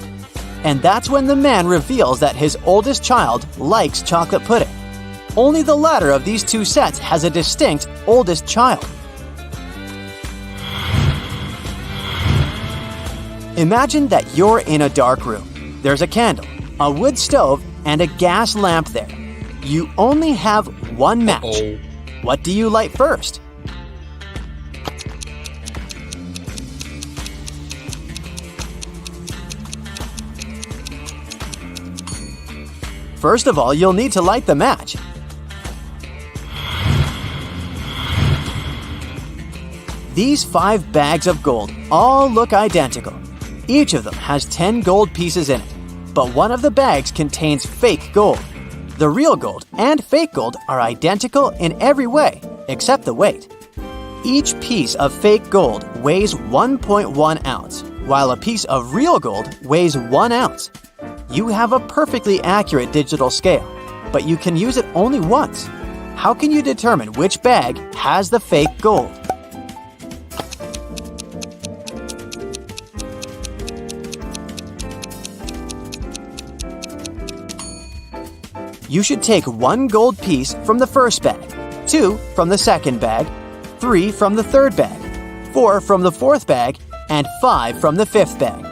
And that's when the man reveals that his oldest child likes chocolate pudding. Only the latter of these 2 sets has a distinct oldest child. Imagine that you're in a dark room. There's a candle, a wood stove, and a gas lamp there. You only have 1 match. What do you light first? First of all, you'll need to light the match. These 5 bags of gold all look identical. Each of them has 10 gold pieces in it, but one of the bags contains fake gold. The real gold and fake gold are identical in every way, except the weight. Each piece of fake gold weighs 1.1 ounce, while a piece of real gold weighs 1 ounce. You have a perfectly accurate digital scale, but you can use it only once. How can you determine which bag has the fake gold? You should take 1 gold piece from the first bag, 2 from the second bag, 3 from the third bag, 4 from the fourth bag, and 5 from the fifth bag.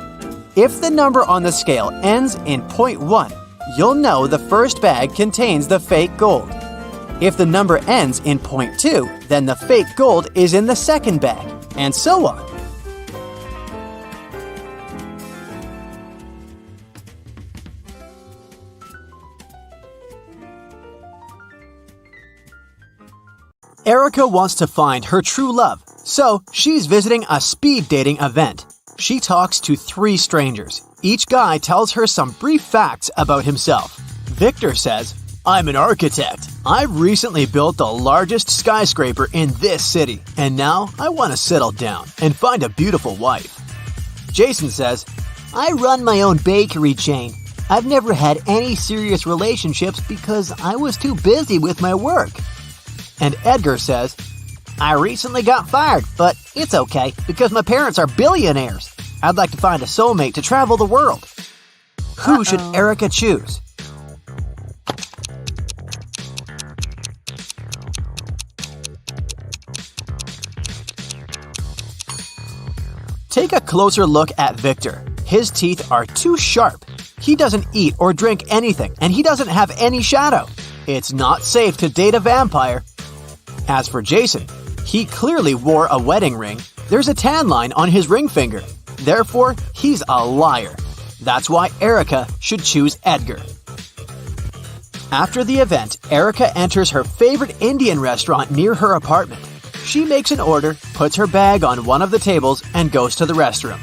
If the number on the scale ends in 0.1, you'll know the first bag contains the fake gold. If the number ends in 0.2, then the fake gold is in the second bag, and so on. Erica wants to find her true love, so she's visiting a speed dating event. She talks to 3 strangers. Each guy tells her some brief facts about himself. Victor says, "I'm an architect. I've recently built the largest skyscraper in this city, and now I want to settle down and find a beautiful wife." Jason says, I run my own bakery chain. I've never had any serious relationships because I was too busy with my work. and Edgar says, I recently got fired, but it's okay because my parents are billionaires. I'd like to find a soulmate to travel the world. Who should Erica choose? Take a closer look at Victor. His teeth are too sharp. He doesn't eat or drink anything, and he doesn't have any shadow. It's not safe to date a vampire. As for Jason, he clearly wore a wedding ring. There's a tan line on his ring finger. Therefore, he's a liar. That's why Erica should choose Edgar. After the event, Erica enters her favorite Indian restaurant near her apartment. She makes an order, puts her bag on one of the tables, and goes to the restroom.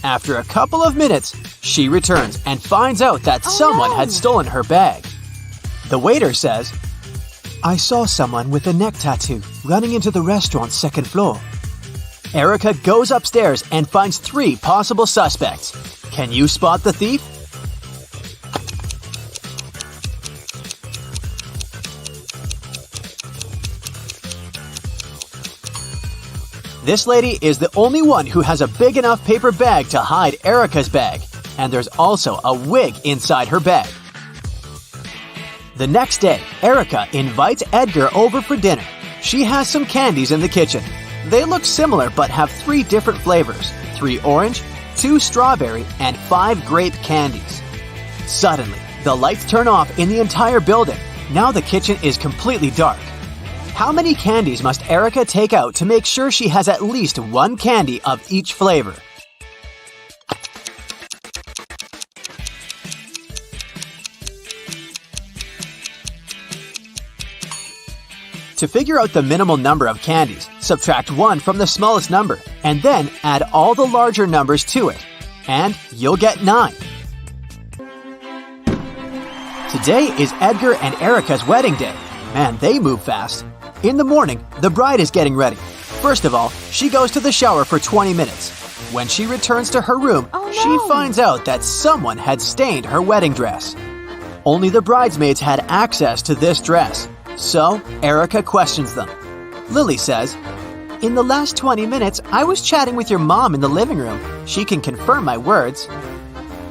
After a couple of minutes, she returns and finds out that someone had stolen her bag. The waiter says, "I saw someone with a neck tattoo running into the restaurant's second floor." Erica goes upstairs and finds 3 possible suspects. Can you spot the thief? This lady is the only one who has a big enough paper bag to hide Erica's bag, and there's also a wig inside her bag. The next day, Erica invites Edgar over for dinner. She has some candies in the kitchen. They look similar but have 3 different flavors: 3 orange, 2 strawberry, and 5 grape candies. Suddenly, the lights turn off in the entire building. Now the kitchen is completely dark. How many candies must Erica take out to make sure she has at least 1 candy of each flavor? To figure out the minimal number of candies, subtract 1 from the smallest number, and then add all the larger numbers to it, and you'll get 9. Today is Edgar and Erica's wedding day. Man, they move fast. In the morning, the bride is getting ready. First of all, she goes to the shower for 20 minutes. When she returns to her room, she finds out that someone had stained her wedding dress. Only the bridesmaids had access to this dress. So, Erica questions them. Lily says, "In the last 20 minutes, I was chatting with your mom in the living room. She can confirm my words."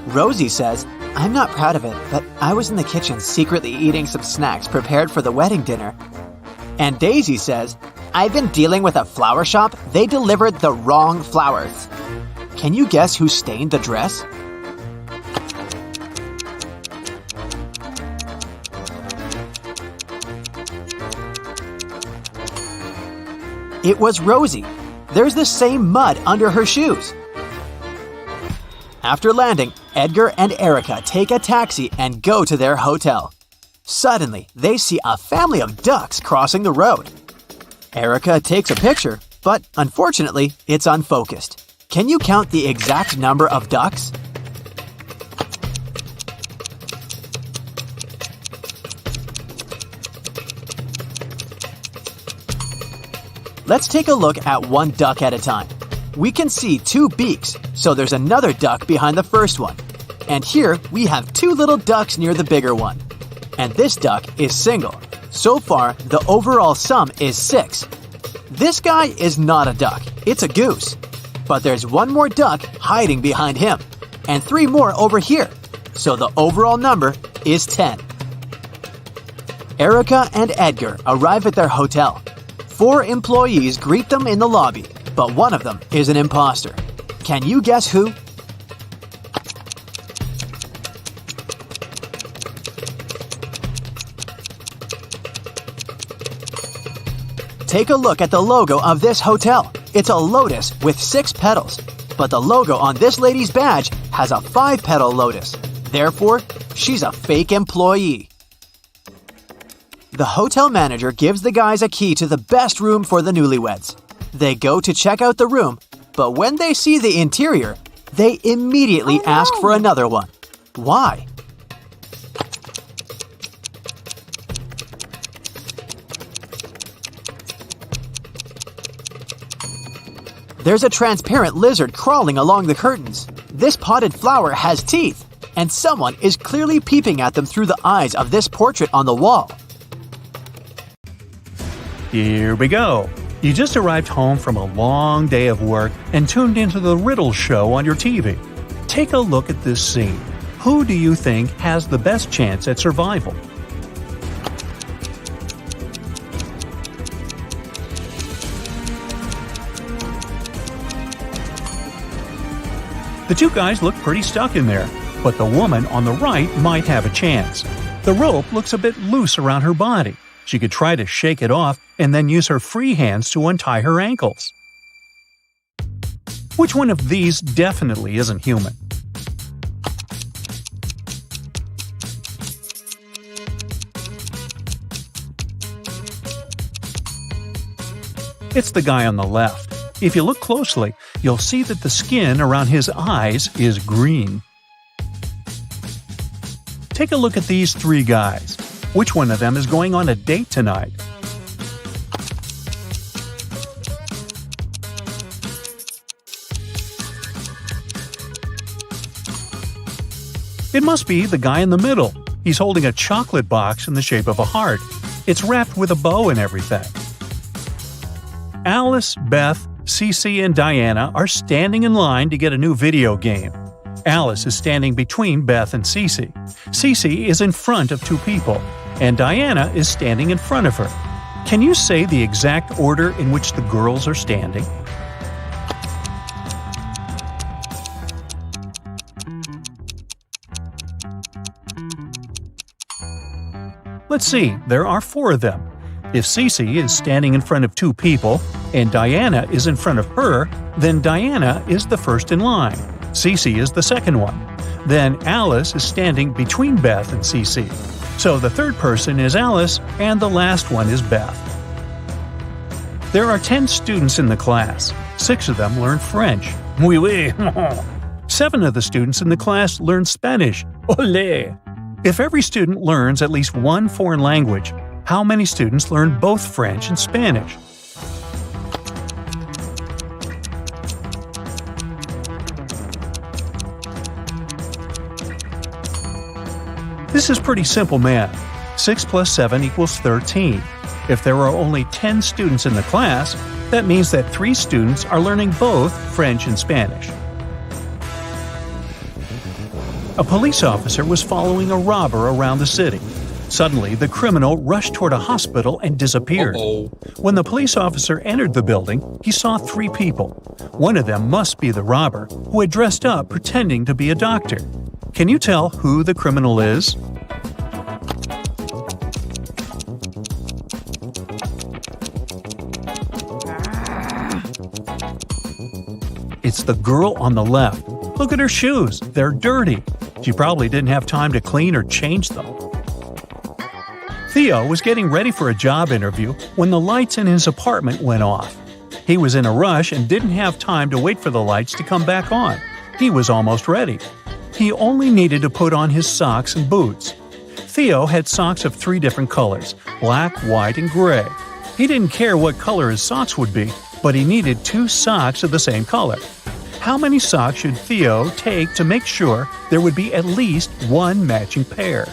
Rosie says, "I'm not proud of it, but I was in the kitchen secretly eating some snacks prepared for the wedding dinner." And Daisy says, "I've been dealing with a flower shop. They delivered the wrong flowers." Can you guess who stained the dress? It was Rosie. There's the same mud under her shoes. After landing, Edgar and Erica take a taxi and go to their hotel. Suddenly, they see a family of ducks crossing the road. Erica takes a picture, but unfortunately, it's unfocused. Can you count the exact number of ducks? Let's take a look at one duck at a time. We can see 2 beaks, so there's another duck behind the first one. And here we have 2 little ducks near the bigger one. And this duck is single. So far, the overall sum is 6. This guy is not a duck, it's a goose. But there's 1 more duck hiding behind him, and 3 more over here. So the overall number is 10. Erica and Edgar arrive at their hotel. 4 employees greet them in the lobby, but one of them is an imposter. Can you guess who? Take a look at the logo of this hotel. It's a lotus with 6 petals, but the logo on this lady's badge has a 5-petal lotus. Therefore, she's a fake employee. The hotel manager gives the guys a key to the best room for the newlyweds. They go to check out the room, but when they see the interior, they immediately ask for another one. Why? There's a transparent lizard crawling along the curtains. This potted flower has teeth, and someone is clearly peeping at them through the eyes of this portrait on the wall. Here we go. You just arrived home from a long day of work and tuned into the Riddles show on your TV. Take a look at this scene. Who do you think has the best chance at survival? The 2 guys look pretty stuck in there. but the woman on the right might have a chance. The rope looks a bit loose around her body. She could try to shake it off and then use her free hands to untie her ankles. Which one of these definitely isn't human? It's the guy on the left. If you look closely, you'll see that the skin around his eyes is green. Take a look at these three guys. Which one of them is going on a date tonight? It must be the guy in the middle. He's holding a chocolate box in the shape of a heart. It's wrapped with a bow and everything. Alice, Beth, Cece, and Diana are standing in line to get a new video game. Alice is standing between Beth and Cece. Cece is in front of two people, and Diana is standing in front of her. Can you say the exact order in which the girls are standing? Let's see, there are four of them. If Cece is standing in front of two people, and Diana is in front of her, then Diana is the first in line. Cece is the second one. Then Alice is standing between Beth and Cece. So the third person is Alice, and the last one is Beth. There are 10 students in the class. 6 of them learn French. Oui, oui. 7 of the students in the class learn Spanish. Olé! If every student learns at least one foreign language, how many students learn both French and Spanish? This is pretty simple math. 6 plus 7 equals 13. If there are only 10 students in the class, that means that 3 students are learning both French and Spanish. A police officer was following a robber around the city. Suddenly, the criminal rushed toward a hospital and disappeared. When the police officer entered the building, he saw 3 people. One of them must be the robber, who had dressed up pretending to be a doctor. Can you tell who the criminal is? It's the girl on the left. Look at her shoes. They're dirty. She probably didn't have time to clean or change them. Theo was getting ready for a job interview when the lights in his apartment went off. He was in a rush and didn't have time to wait for the lights to come back on. He was almost ready. He only needed to put on his socks and boots. Theo had socks of 3 different colors: black, white, and gray. He didn't care what color his socks would be, but he needed 2 socks of the same color. How many socks should Theo take to make sure there would be at least one matching pair?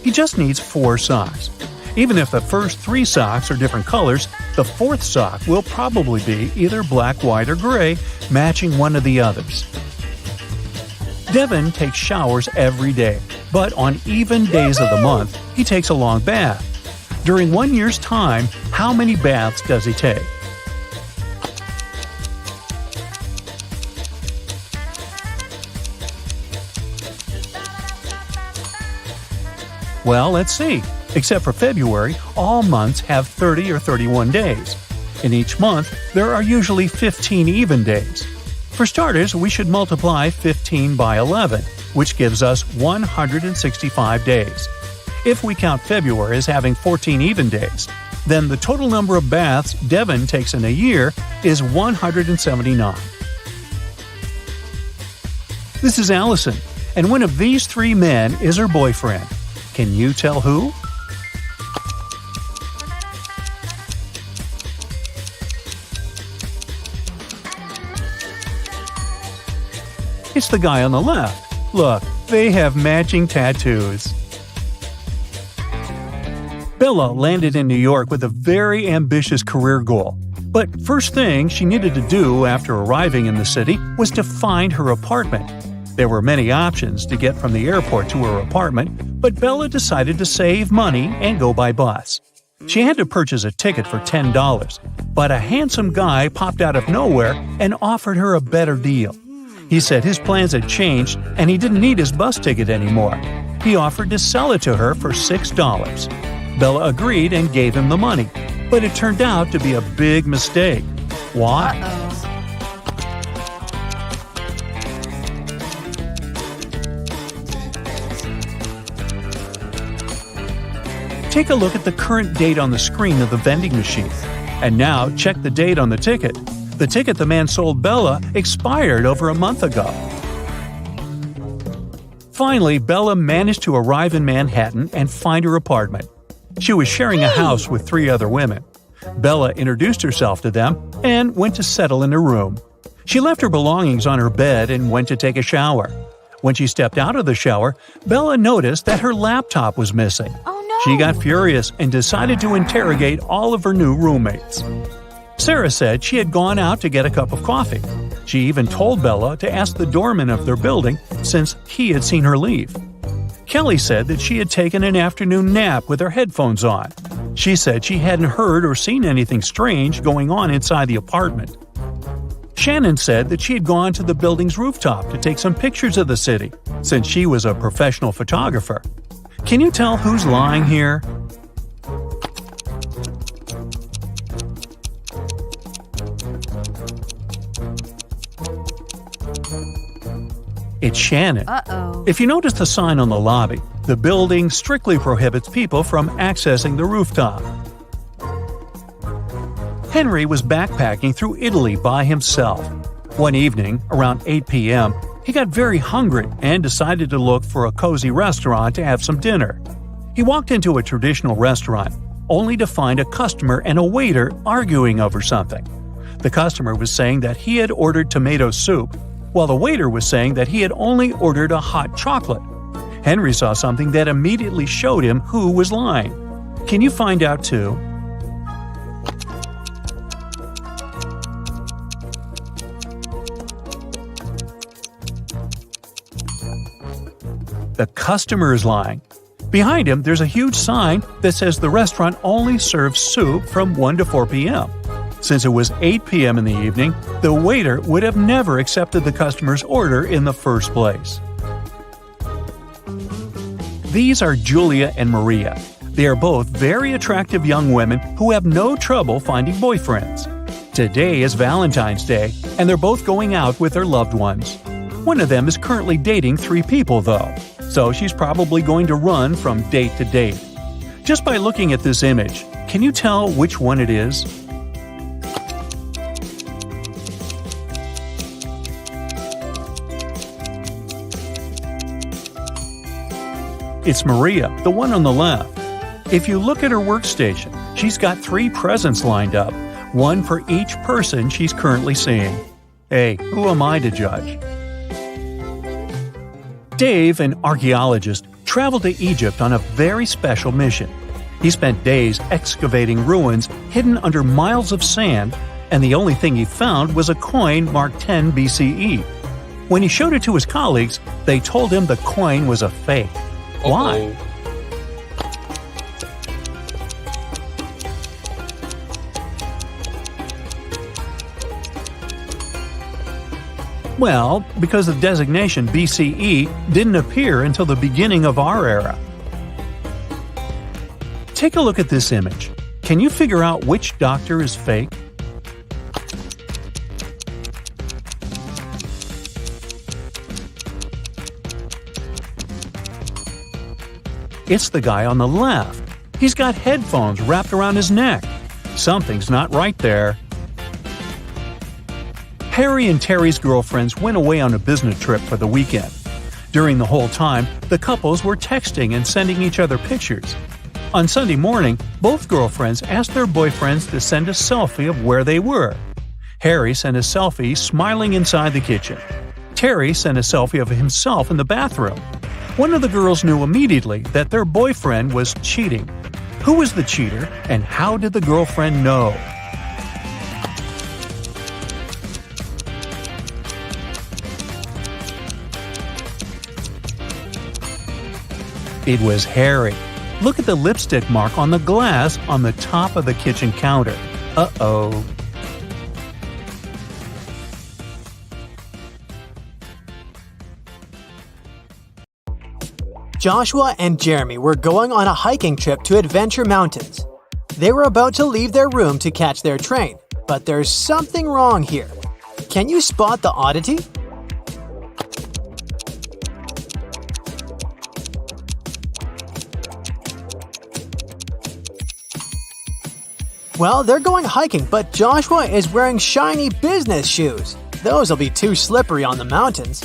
He just needs 4 socks. Even if the first 3 socks are different colors, the 4th sock will probably be either black, white, or gray, matching one of the others. Devin takes showers every day, but on even days of the month, he takes a long bath. During 1 year's time, how many baths does he take? Well, let's see. Except for February, all months have 30 or 31 days. In each month, there are usually 15 even days. For starters, we should multiply 15 by 11, which gives us 165 days. If we count February as having 14 even days, then the total number of baths Devin takes in a year is 179. This is Allison, and one of these 3 men is her boyfriend. Can you tell who? It's the guy on the left. Look, they have matching tattoos. Bella landed in New York with a very ambitious career goal. But first thing she needed to do after arriving in the city was to find her apartment. There were many options to get from the airport to her apartment, but Bella decided to save money and go by bus. She had to purchase a ticket for $10, but a handsome guy popped out of nowhere and offered her a better deal. He said his plans had changed and he didn't need his bus ticket anymore. He offered to sell it to her for $6. Bella agreed and gave him the money, but it turned out to be a big mistake. Why? Take a look at the current date on the screen of the vending machine. And now check the date on the ticket. The ticket the man sold Bella expired over a month ago. Finally, Bella managed to arrive in Manhattan and find her apartment. She was sharing a house with 3 other women. Bella introduced herself to them and went to settle in her room. She left her belongings on her bed and went to take a shower. When she stepped out of the shower, Bella noticed that her laptop was missing. She got furious and decided to interrogate all of her new roommates. Sarah said she had gone out to get a cup of coffee. She even told Bella to ask the doorman of their building since he had seen her leave. Kelly said that she had taken an afternoon nap with her headphones on. She said she hadn't heard or seen anything strange going on inside the apartment. Shannon said that she had gone to the building's rooftop to take some pictures of the city, since she was a professional photographer. Can you tell who's lying here? It's Shannon. If you notice the sign on the lobby, the building strictly prohibits people from accessing the rooftop. Henry was backpacking through Italy by himself. One evening, around 8 p.m., he got very hungry and decided to look for a cozy restaurant to have some dinner. He walked into a traditional restaurant, only to find a customer and a waiter arguing over something. The customer was saying that he had ordered tomato soup, while the waiter was saying that he had only ordered a hot chocolate. Henry saw something that immediately showed him who was lying. Can you find out too? The customer is lying. Behind him, there's a huge sign that says the restaurant only serves soup from 1 to 4 p.m. Since it was 8 p.m. in the evening, the waiter would have never accepted the customer's order in the first place. These are Julia and Maria. They are both very attractive young women who have no trouble finding boyfriends. Today is Valentine's Day, and they're both going out with their loved ones. One of them is currently dating 3 people, though, so she's probably going to run from date to date. Just by looking at this image, can you tell which one it is? It's Maria, the one on the left. If you look at her workstation, she's got 3 presents lined up, one for each person she's currently seeing. Hey, who am I to judge? Dave, an archaeologist, traveled to Egypt on a very special mission. He spent days excavating ruins hidden under miles of sand, and the only thing he found was a coin marked 10 BCE. When he showed it to his colleagues, they told him the coin was a fake. Why? Well, because the designation BCE didn't appear until the beginning of our era. Take a look at this image. Can you figure out which doctor is fake? It's the guy on the left. He's got headphones wrapped around his neck. Something's not right there. Harry and Terry's girlfriends went away on a business trip for the weekend. During the whole time, the couples were texting and sending each other pictures. On Sunday morning, both girlfriends asked their boyfriends to send a selfie of where they were. Harry sent a selfie smiling inside the kitchen. Terry sent a selfie of himself in the bathroom. One of the girls knew immediately that their boyfriend was cheating. Who was the cheater, and how did the girlfriend know? It was Harry. Look at the lipstick mark on the glass on the top of the kitchen counter. Uh-oh. Joshua and Jeremy were going on a hiking trip to Adventure Mountains. They were about to leave their room to catch their train, but there's something wrong here. Can you spot the oddity? Well, they're going hiking, but Joshua is wearing shiny business shoes. Those will be too slippery on the mountains.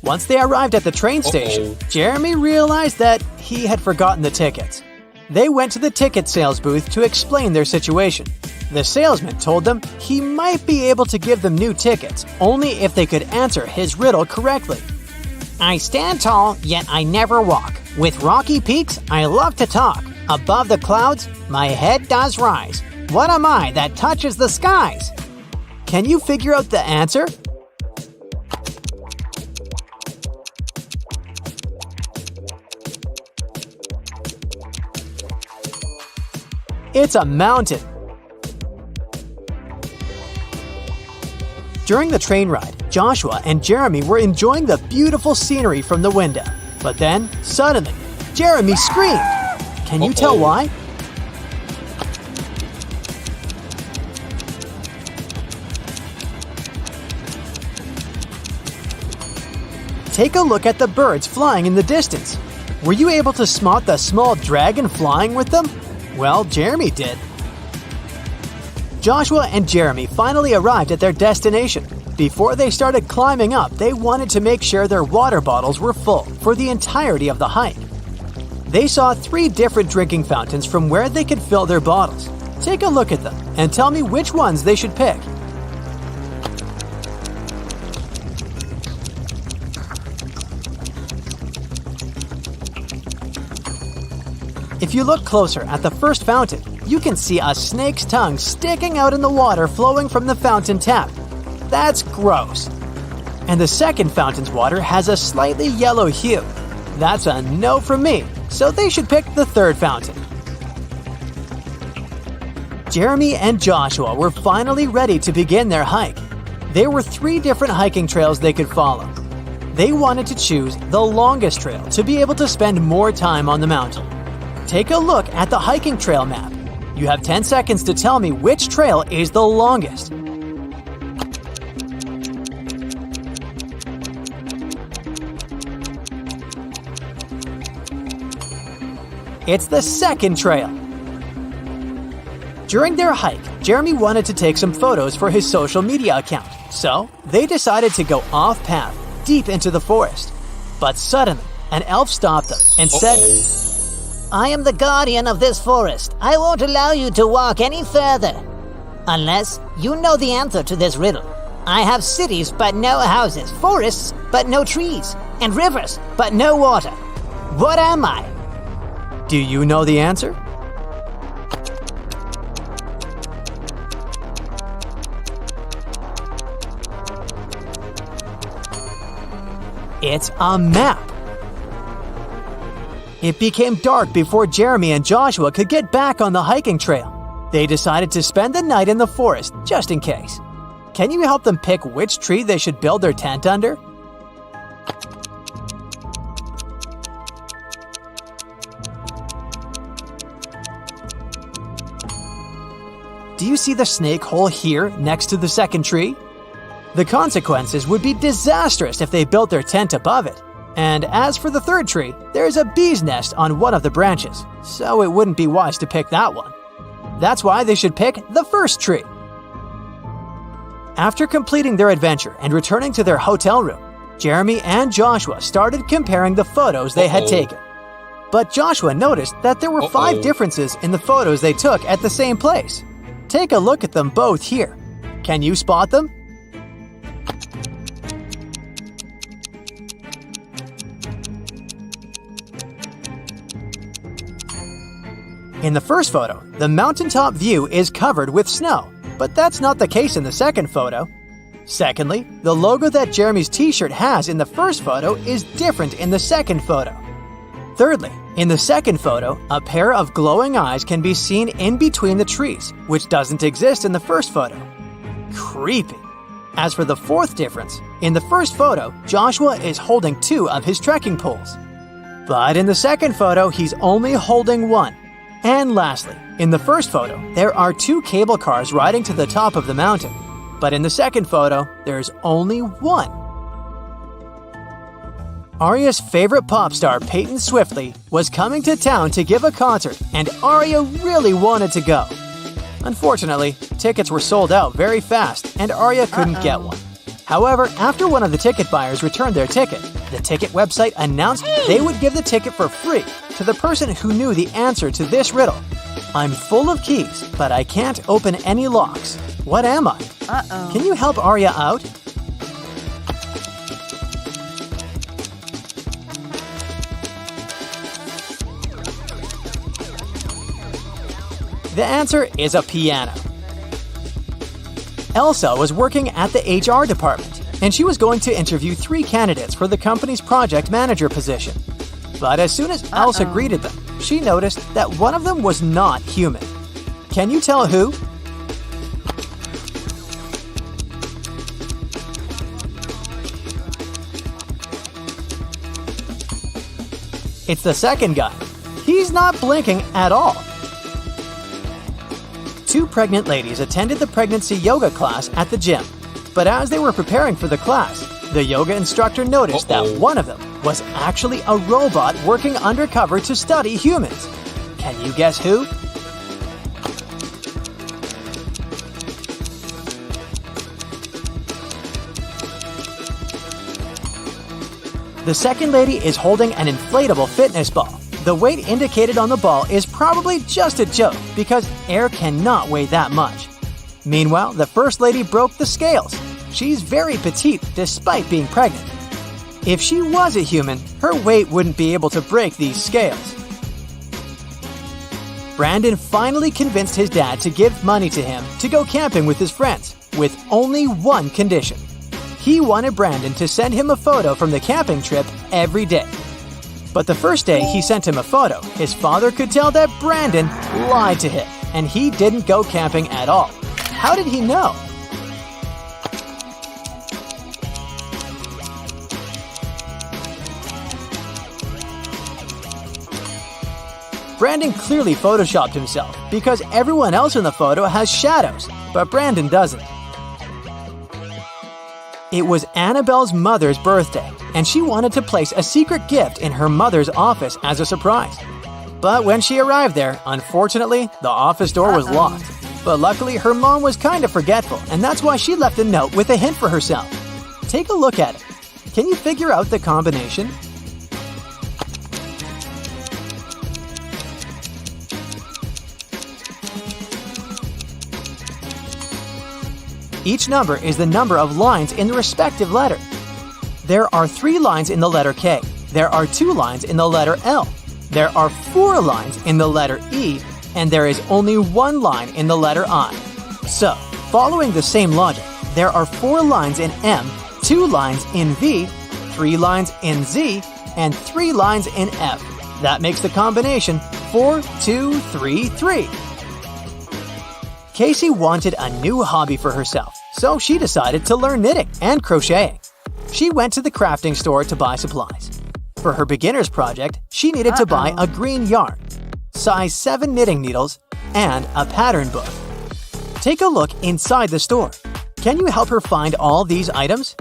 Once they arrived at the train station, Jeremy realized that he had forgotten the tickets. They went to the ticket sales booth to explain their situation. The salesman told them he might be able to give them new tickets only if they could answer his riddle correctly. I stand tall, yet I never walk. With rocky peaks, I love to talk. Above the clouds, my head does rise. What am I that touches the skies? Can you figure out the answer? It's a mountain. During the train ride, Joshua and Jeremy were enjoying the beautiful scenery from the window. But then, suddenly, Jeremy screamed. Can you tell why? Take a look at the birds flying in the distance. Were you able to spot the small dragon flying with them? Well, Jeremy did. Joshua and Jeremy finally arrived at their destination. Before they started climbing up, they wanted to make sure their water bottles were full for the entirety of the hike. They saw 3 different drinking fountains from where they could fill their bottles. Take a look at them and tell me which ones they should pick. If you look closer at the first fountain, you can see a snake's tongue sticking out in the water flowing from the fountain tap. That's gross. And the second fountain's water has a slightly yellow hue. That's a no from me, so they should pick the third fountain. Jeremy and Joshua were finally ready to begin their hike. There were 3 different hiking trails they could follow. They wanted to choose the longest trail to be able to spend more time on the mountain. Take a look at the hiking trail map. You have 10 seconds to tell me which trail is the longest. It's the second trail. During their hike, Jeremy wanted to take some photos for his social media account, so they decided to go off-path, deep into the forest. But suddenly, an elf stopped them and said, I am the guardian of this forest. I won't allow you to walk any further. Unless you know the answer to this riddle. I have cities but no houses, forests but no trees, and rivers but no water. What am I? Do you know the answer? It's a map. It became dark before Jeremy and Joshua could get back on the hiking trail. They decided to spend the night in the forest, just in case. Can you help them pick which tree they should build their tent under? Do you see the snake hole here next to the second tree? The consequences would be disastrous if they built their tent above it. And as for the third tree, there's a bee's nest on one of the branches, so it wouldn't be wise to pick that one. That's why they should pick the first tree. After completing their adventure and returning to their hotel room, Jeremy and Joshua started comparing the photos they had taken. But Joshua noticed that there were 5 differences in the photos they took at the same place. Take a look at them both here. Can you spot them? In the first photo, the mountaintop view is covered with snow, but that's not the case in the second photo. Secondly, the logo that Jeremy's t-shirt has in the first photo is different in the second photo. Thirdly, in the second photo, a pair of glowing eyes can be seen in between the trees, which doesn't exist in the first photo. Creepy. As for the fourth difference, in the first photo, Joshua is holding 2 of his trekking poles. But in the second photo, he's only holding 1. And lastly, in the first photo, there are 2 cable cars riding to the top of the mountain. But in the second photo, there's only 1. Arya's favorite pop star, Peyton Swiftly, was coming to town to give a concert, and Arya really wanted to go. Unfortunately, tickets were sold out very fast, and Arya couldn't get one. However, after one of the ticket buyers returned their ticket, the ticket website announced they would give the ticket for free to the person who knew the answer to this riddle. I'm full of keys, but I can't open any locks. What am I? Can you help Arya out? The answer is a piano. Elsa was working at the HR department, and she was going to interview 3 candidates for the company's project manager position. But as soon as Elsa greeted them, she noticed that one of them was not human. Can you tell who? It's the second guy. He's not blinking at all. 2 pregnant ladies attended the pregnancy yoga class at the gym. But as they were preparing for the class, the yoga instructor noticed that one of them was actually a robot working undercover to study humans. Can you guess who? The second lady is holding an inflatable fitness ball. The weight indicated on the ball is probably just a joke because air cannot weigh that much. Meanwhile, the first lady broke the scales. She's very petite despite being pregnant. If she was a human, her weight wouldn't be able to break these scales. Brandon finally convinced his dad to give money to him to go camping with his friends, with only one condition. He wanted Brandon to send him a photo from the camping trip every day. But the first day he sent him a photo, his father could tell that Brandon lied to him, and he didn't go camping at all. How did he know? Brandon clearly photoshopped himself because everyone else in the photo has shadows, but Brandon doesn't. It was Annabelle's mother's birthday, and she wanted to place a secret gift in her mother's office as a surprise. But when she arrived there, unfortunately, the office door was locked. But luckily, her mom was kind of forgetful, and that's why she left a note with a hint for herself. Take a look at it. Can you figure out the combination? Each number is the number of lines in the respective letter. There are 3 lines in the letter K. There are 2 lines in the letter L. There are 4 lines in the letter E, and there is only 1 line in the letter I. So, following the same logic, there are 4 lines in M, 2 lines in V, 3 lines in Z, and 3 lines in F. That makes the combination 4, 2, 3, 3. Casey wanted a new hobby for herself, so she decided to learn knitting and crocheting. She went to the crafting store to buy supplies. For her beginner's project, she needed to buy a green yarn, size 7 knitting needles, and a pattern book. Take a look inside the store. Can you help her find all these items?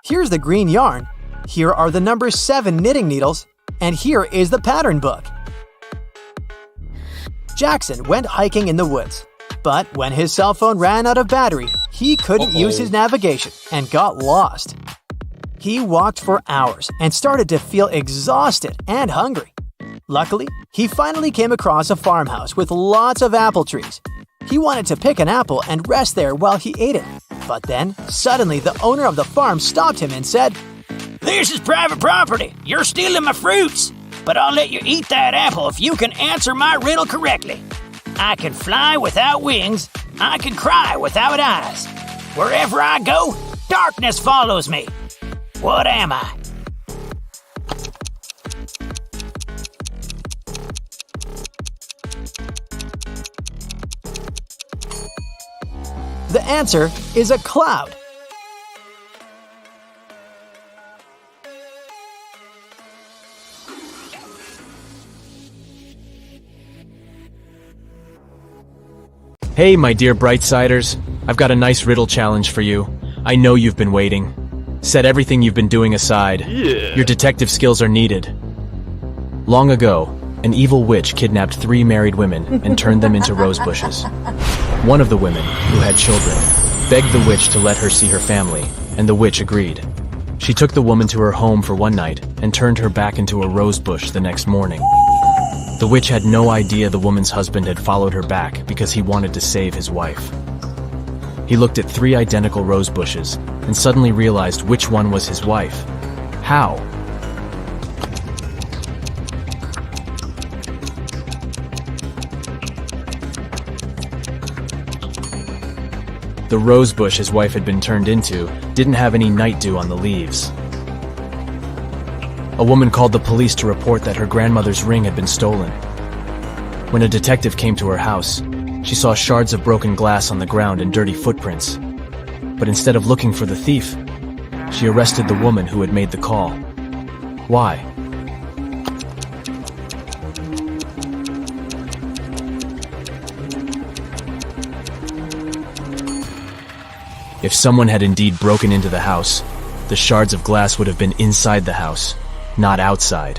Here's the green yarn, here are the number 7 knitting needles, and here is the pattern book. Jackson went hiking in the woods, but when his cell phone ran out of battery, he couldn't use his navigation and got lost. He walked for hours and started to feel exhausted and hungry. Luckily, he finally came across a farmhouse with lots of apple trees. He wanted to pick an apple and rest there while he ate it. But then, suddenly the owner of the farm stopped him and said, "This is private property. You're stealing my fruits. But I'll let you eat that apple if you can answer my riddle correctly. I can fly without wings, I can cry without eyes. Wherever I go, darkness follows me. What am I? The answer is a cloud. Hey, my dear Brightsiders. I've got a nice riddle challenge for you. I know you've been waiting. Set everything you've been doing aside. Your detective skills are needed. Long ago, an evil witch kidnapped 3 married women and turned them into rose bushes. One of the women, who had children, begged the witch to let her see her family, and the witch agreed. She took the woman to her home for one night and turned her back into a rose bush the next morning. The witch had no idea the woman's husband had followed her back because he wanted to save his wife. He looked at 3 identical rose bushes and suddenly realized which one was his wife. How? The rose bush his wife had been turned into didn't have any night dew on the leaves. A woman called the police to report that her grandmother's ring had been stolen. When a detective came to her house, she saw shards of broken glass on the ground and dirty footprints. But instead of looking for the thief, she arrested the woman who had made the call. Why? If someone had indeed broken into the house, the shards of glass would have been inside the house, not outside.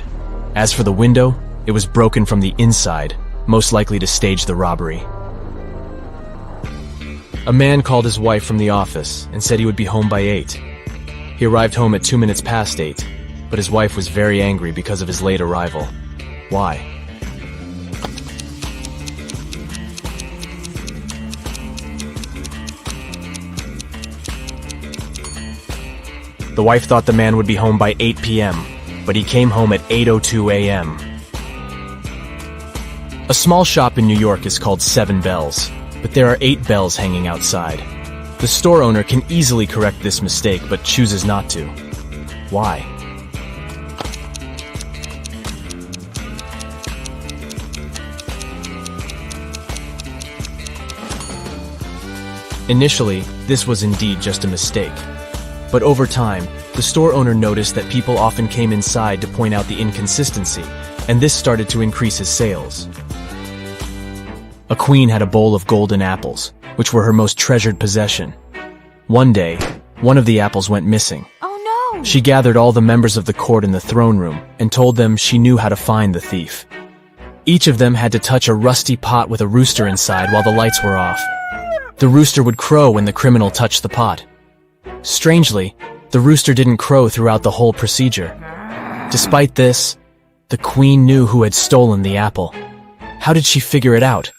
As for the window, it was broken from the inside, most likely to stage the robbery. A man called his wife from the office and said he would be home by 8. He arrived home at 2 minutes past 8, but his wife was very angry because of his late arrival. Why? The wife thought the man would be home by 8 p.m., but he came home at 8:02 a.m. A small shop in New York is called 7 Bells, but there are 8 bells hanging outside. The store owner can easily correct this mistake, but chooses not to. Why? Initially, this was indeed just a mistake. But over time, the store owner noticed that people often came inside to point out the inconsistency, and this started to increase his sales. A queen had a bowl of golden apples, which were her most treasured possession. One day, one of the apples went missing. Oh no! She gathered all the members of the court in the throne room and told them she knew how to find the thief. Each of them had to touch a rusty pot with a rooster inside while the lights were off. The rooster would crow when the criminal touched the pot. Strangely, the rooster didn't crow throughout the whole procedure. Despite this, the queen knew who had stolen the apple. How did she figure it out?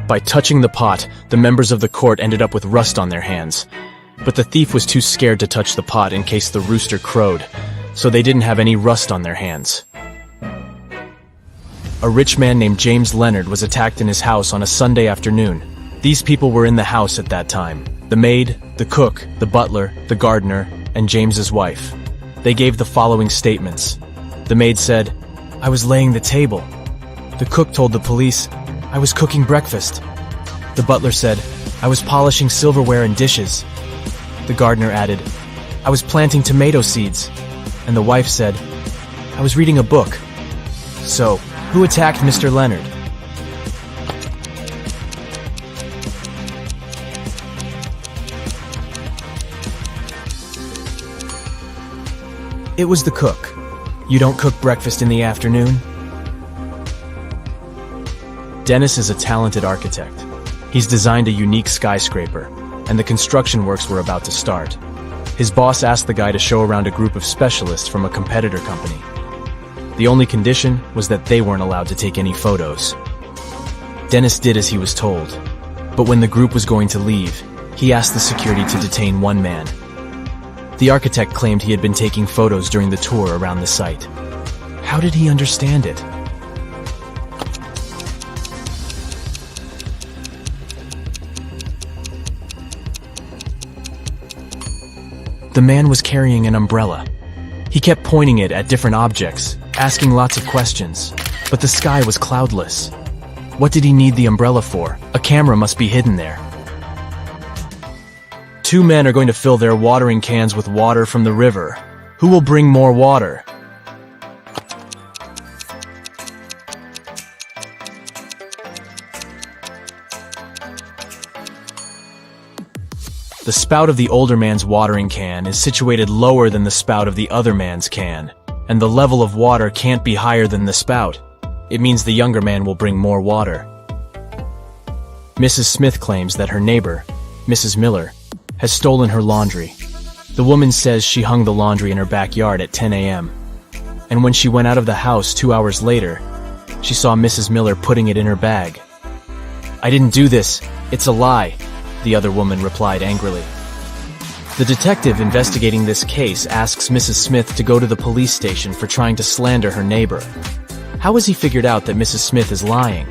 By touching the pot, the members of the court ended up with rust on their hands. But the thief was too scared to touch the pot in case the rooster crowed, so they didn't have any rust on their hands. A rich man named James Leonard was attacked in his house on a Sunday afternoon. These people were in the house at that time: the maid, the cook, the butler, the gardener, and James's wife. They gave the following statements. The maid said, "I was laying the table." The cook told the police, "I was cooking breakfast." The butler said, "I was polishing silverware and dishes." The gardener added, "I was planting tomato seeds." And the wife said, "I was reading a book." So, who attacked Mr. Leonard? It was the cook. You don't cook breakfast in the afternoon? Dennis is a talented architect. He's designed a unique skyscraper, and the construction works were about to start. His boss asked the guy to show around a group of specialists from a competitor company. The only condition was that they weren't allowed to take any photos. Dennis did as he was told, but when the group was going to leave, he asked the security to detain one man. The architect claimed he had been taking photos during the tour around the site. How did he understand it? The man was carrying an umbrella. He kept pointing it at different objects, asking lots of questions, but the sky was cloudless. What did he need the umbrella for? A camera must be hidden there. Two men are going to fill their watering cans with water from the river. Who will bring more water? The spout of the older man's watering can is situated lower than the spout of the other man's can, and the level of water can't be higher than the spout. It means the younger man will bring more water. Mrs. Smith claims that her neighbor, Mrs. Miller, has stolen her laundry. The woman says she hung the laundry in her backyard at 10 a.m. And when she went out of the house 2 hours later, she saw Mrs. Miller putting it in her bag. "I didn't do this. It's a lie," the other woman replied angrily. The detective investigating this case asks Mrs. Smith to go to the police station for trying to slander her neighbor. How has he figured out that Mrs. Smith is lying?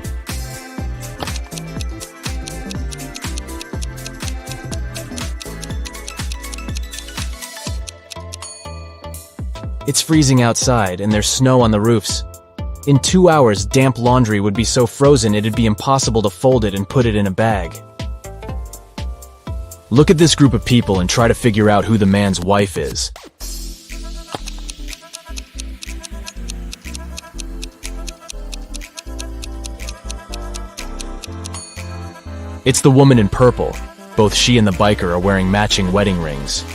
It's freezing outside, and there's snow on the roofs. In 2 hours, damp laundry would be so frozen it'd be impossible to fold it and put it in a bag. Look at this group of people and try to figure out who the man's wife is. It's the woman in purple. Both she and the biker are wearing matching wedding rings.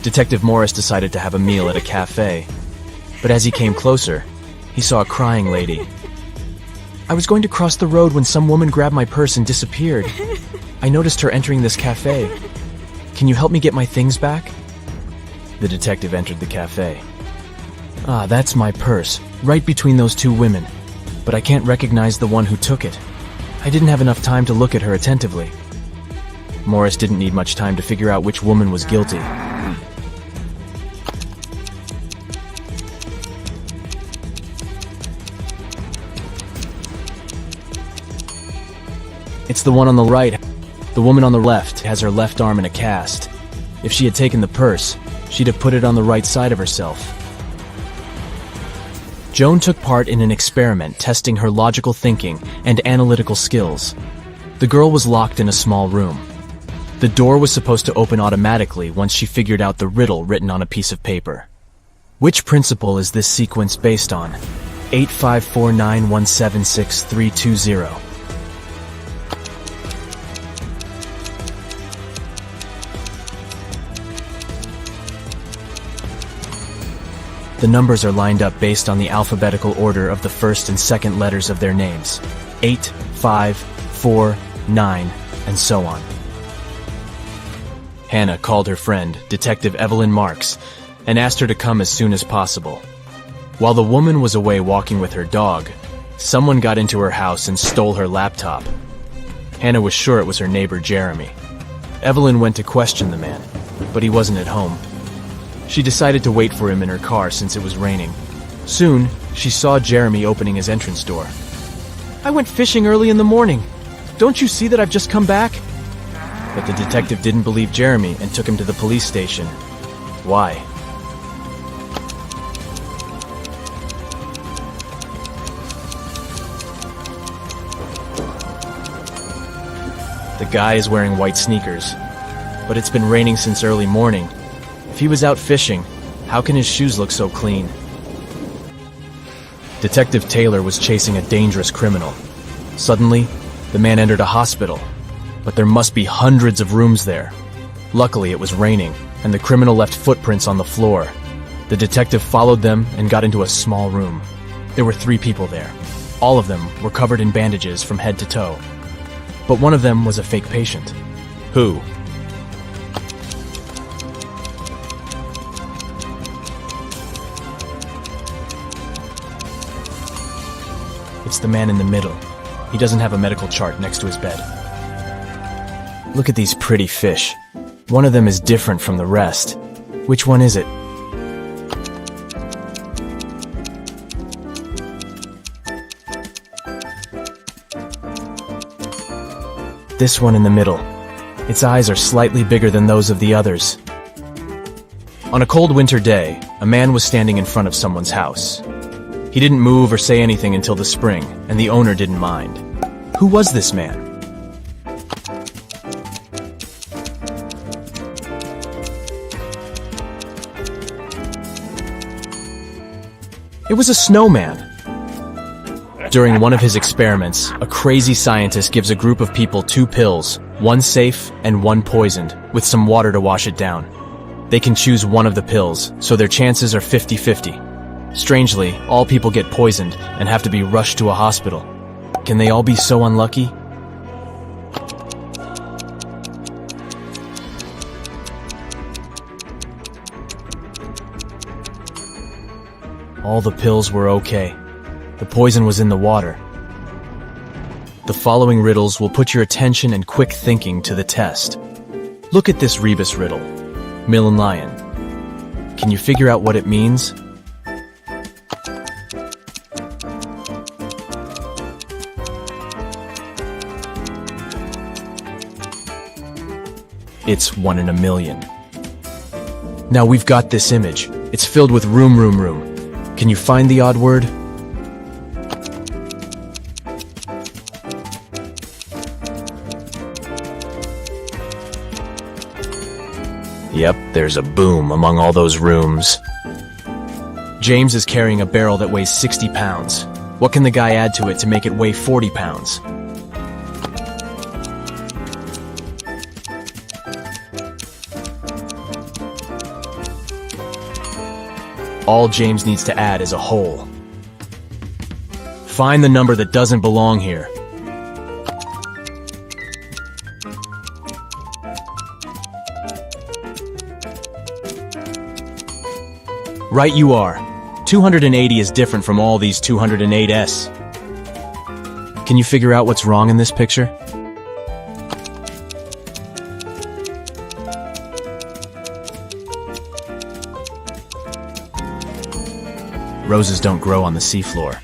Detective Morris decided to have a meal at a cafe, but as he came closer, he saw a crying lady. "I was going to cross the road when some woman grabbed my purse and disappeared. I noticed her entering this cafe. Can you help me get my things back?" The detective entered the cafe. "Ah, that's my purse, right between those two women, but I can't recognize the one who took it. I didn't have enough time to look at her attentively." Morris didn't need much time to figure out which woman was guilty. It's the one on the right. The woman on the left has her left arm in a cast. If she had taken the purse, she'd have put it on the right side of herself. Joan took part in an experiment testing her logical thinking and analytical skills. The girl was locked in a small room. The door was supposed to open automatically once she figured out the riddle written on a piece of paper. Which principle is this sequence based on? 8549176 The numbers are lined up based on the alphabetical order of the first and second letters of their names. 8, 5, 4, 9, and so on. Hannah called her friend, Detective Evelyn Marks, and asked her to come as soon as possible. While the woman was away walking with her dog, someone got into her house and stole her laptop. Hannah was sure it was her neighbor Jeremy. Evelyn went to question the man, but he wasn't at home. She decided to wait for him in her car since it was raining. Soon, she saw Jeremy opening his entrance door. "I went fishing early in the morning. Don't you see that I've just come back?" But the detective didn't believe Jeremy and took him to the police station. Why? The guy is wearing white sneakers, but it's been raining since early morning. If he was out fishing, how can his shoes look so clean? Detective Taylor was chasing a dangerous criminal. Suddenly, the man entered a hospital, but there must be hundreds of rooms there. Luckily, it was raining, and the criminal left footprints on the floor. The detective followed them and got into a small room. There were 3 people there. All of them were covered in bandages from head to toe. But one of them was a fake patient. Who? It's the man in the middle. He doesn't have a medical chart next to his bed. Look at these pretty fish. One of them is different from the rest. Which one is it? This one in the middle. Its eyes are slightly bigger than those of the others. On a cold winter day, a man was standing in front of someone's house. He didn't move or say anything until the spring, and the owner didn't mind. Who was this man? It was a snowman. During one of his experiments, a crazy scientist gives a group of people 2 pills, one safe and one poisoned, with some water to wash it down. They can choose one of the pills, so their chances are 50-50. Strangely, all people get poisoned and have to be rushed to a hospital. Can they all be so unlucky? All the pills were okay. The poison was in the water. The following riddles will put your attention and quick thinking to the test. Look at this rebus riddle. Mill and lion. Can you figure out what it means? It's 1 in a million. Now we've got this image. It's filled with room. Can you find the odd word? Yep, there's a boom among all those rooms. James is carrying a barrel that weighs 60 pounds. What can the guy add to it to make it weigh 40 pounds? All James needs to add is a hole. Find the number that doesn't belong here. Right you are. 280 is different from all these 208s. Can you figure out what's wrong in this picture? Roses don't grow on the seafloor.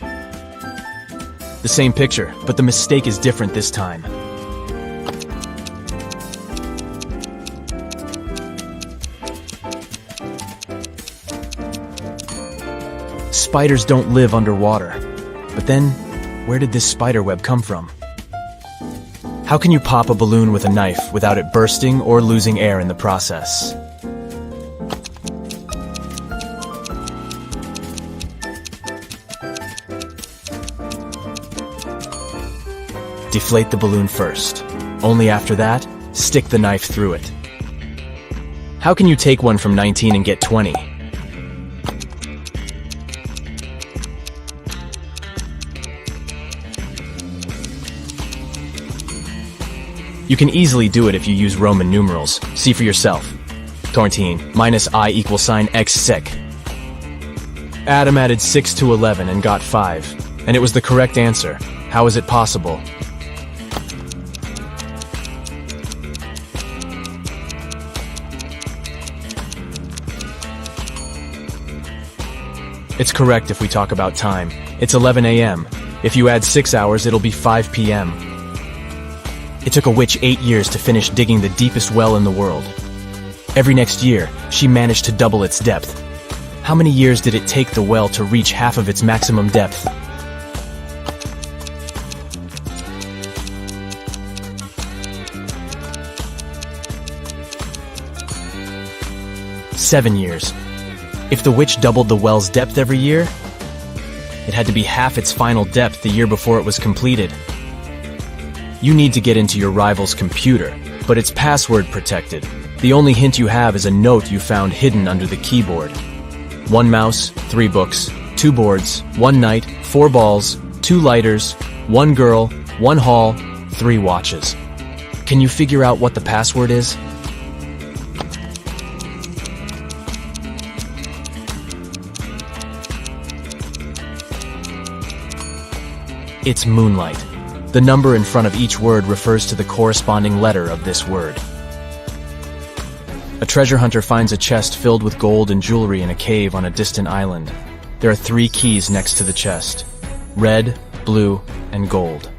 The same picture, but the mistake is different this time. Spiders don't live underwater. But then, where did this spider web come from? How can you pop a balloon with a knife without it bursting or losing air in the process? Deflate the balloon first. Only after that, stick the knife through it. How can you take one from 19 and get 20? You can easily do it if you use Roman numerals. See for yourself. 14 minus I equals sign x sec. Adam added 6 to 11 and got 5. And it was the correct answer. How is it possible? It's correct if we talk about time. It's 11 a.m. If you add 6 hours, it'll be 5 p.m. It took a witch 8 years to finish digging the deepest well in the world. Every next year, she managed to double its depth. How many years did it take the well to reach half of its maximum depth? Seven years. If the witch doubled the well's depth every year, it had to be half its final depth the year before it was completed. You need to get into your rival's computer, but it's password protected. The only hint you have is a note you found hidden under the keyboard. 1 mouse, 3 books, 2 boards, 1 knight, 4 balls, 2 lighters, 1 girl, 1 hall, 3 watches. Can you figure out what the password is? It's moonlight. The number in front of each word refers to the corresponding letter of this word. A treasure hunter finds a chest filled with gold and jewelry in a cave on a distant island. There are 3 keys next to the chest: red, blue, and gold.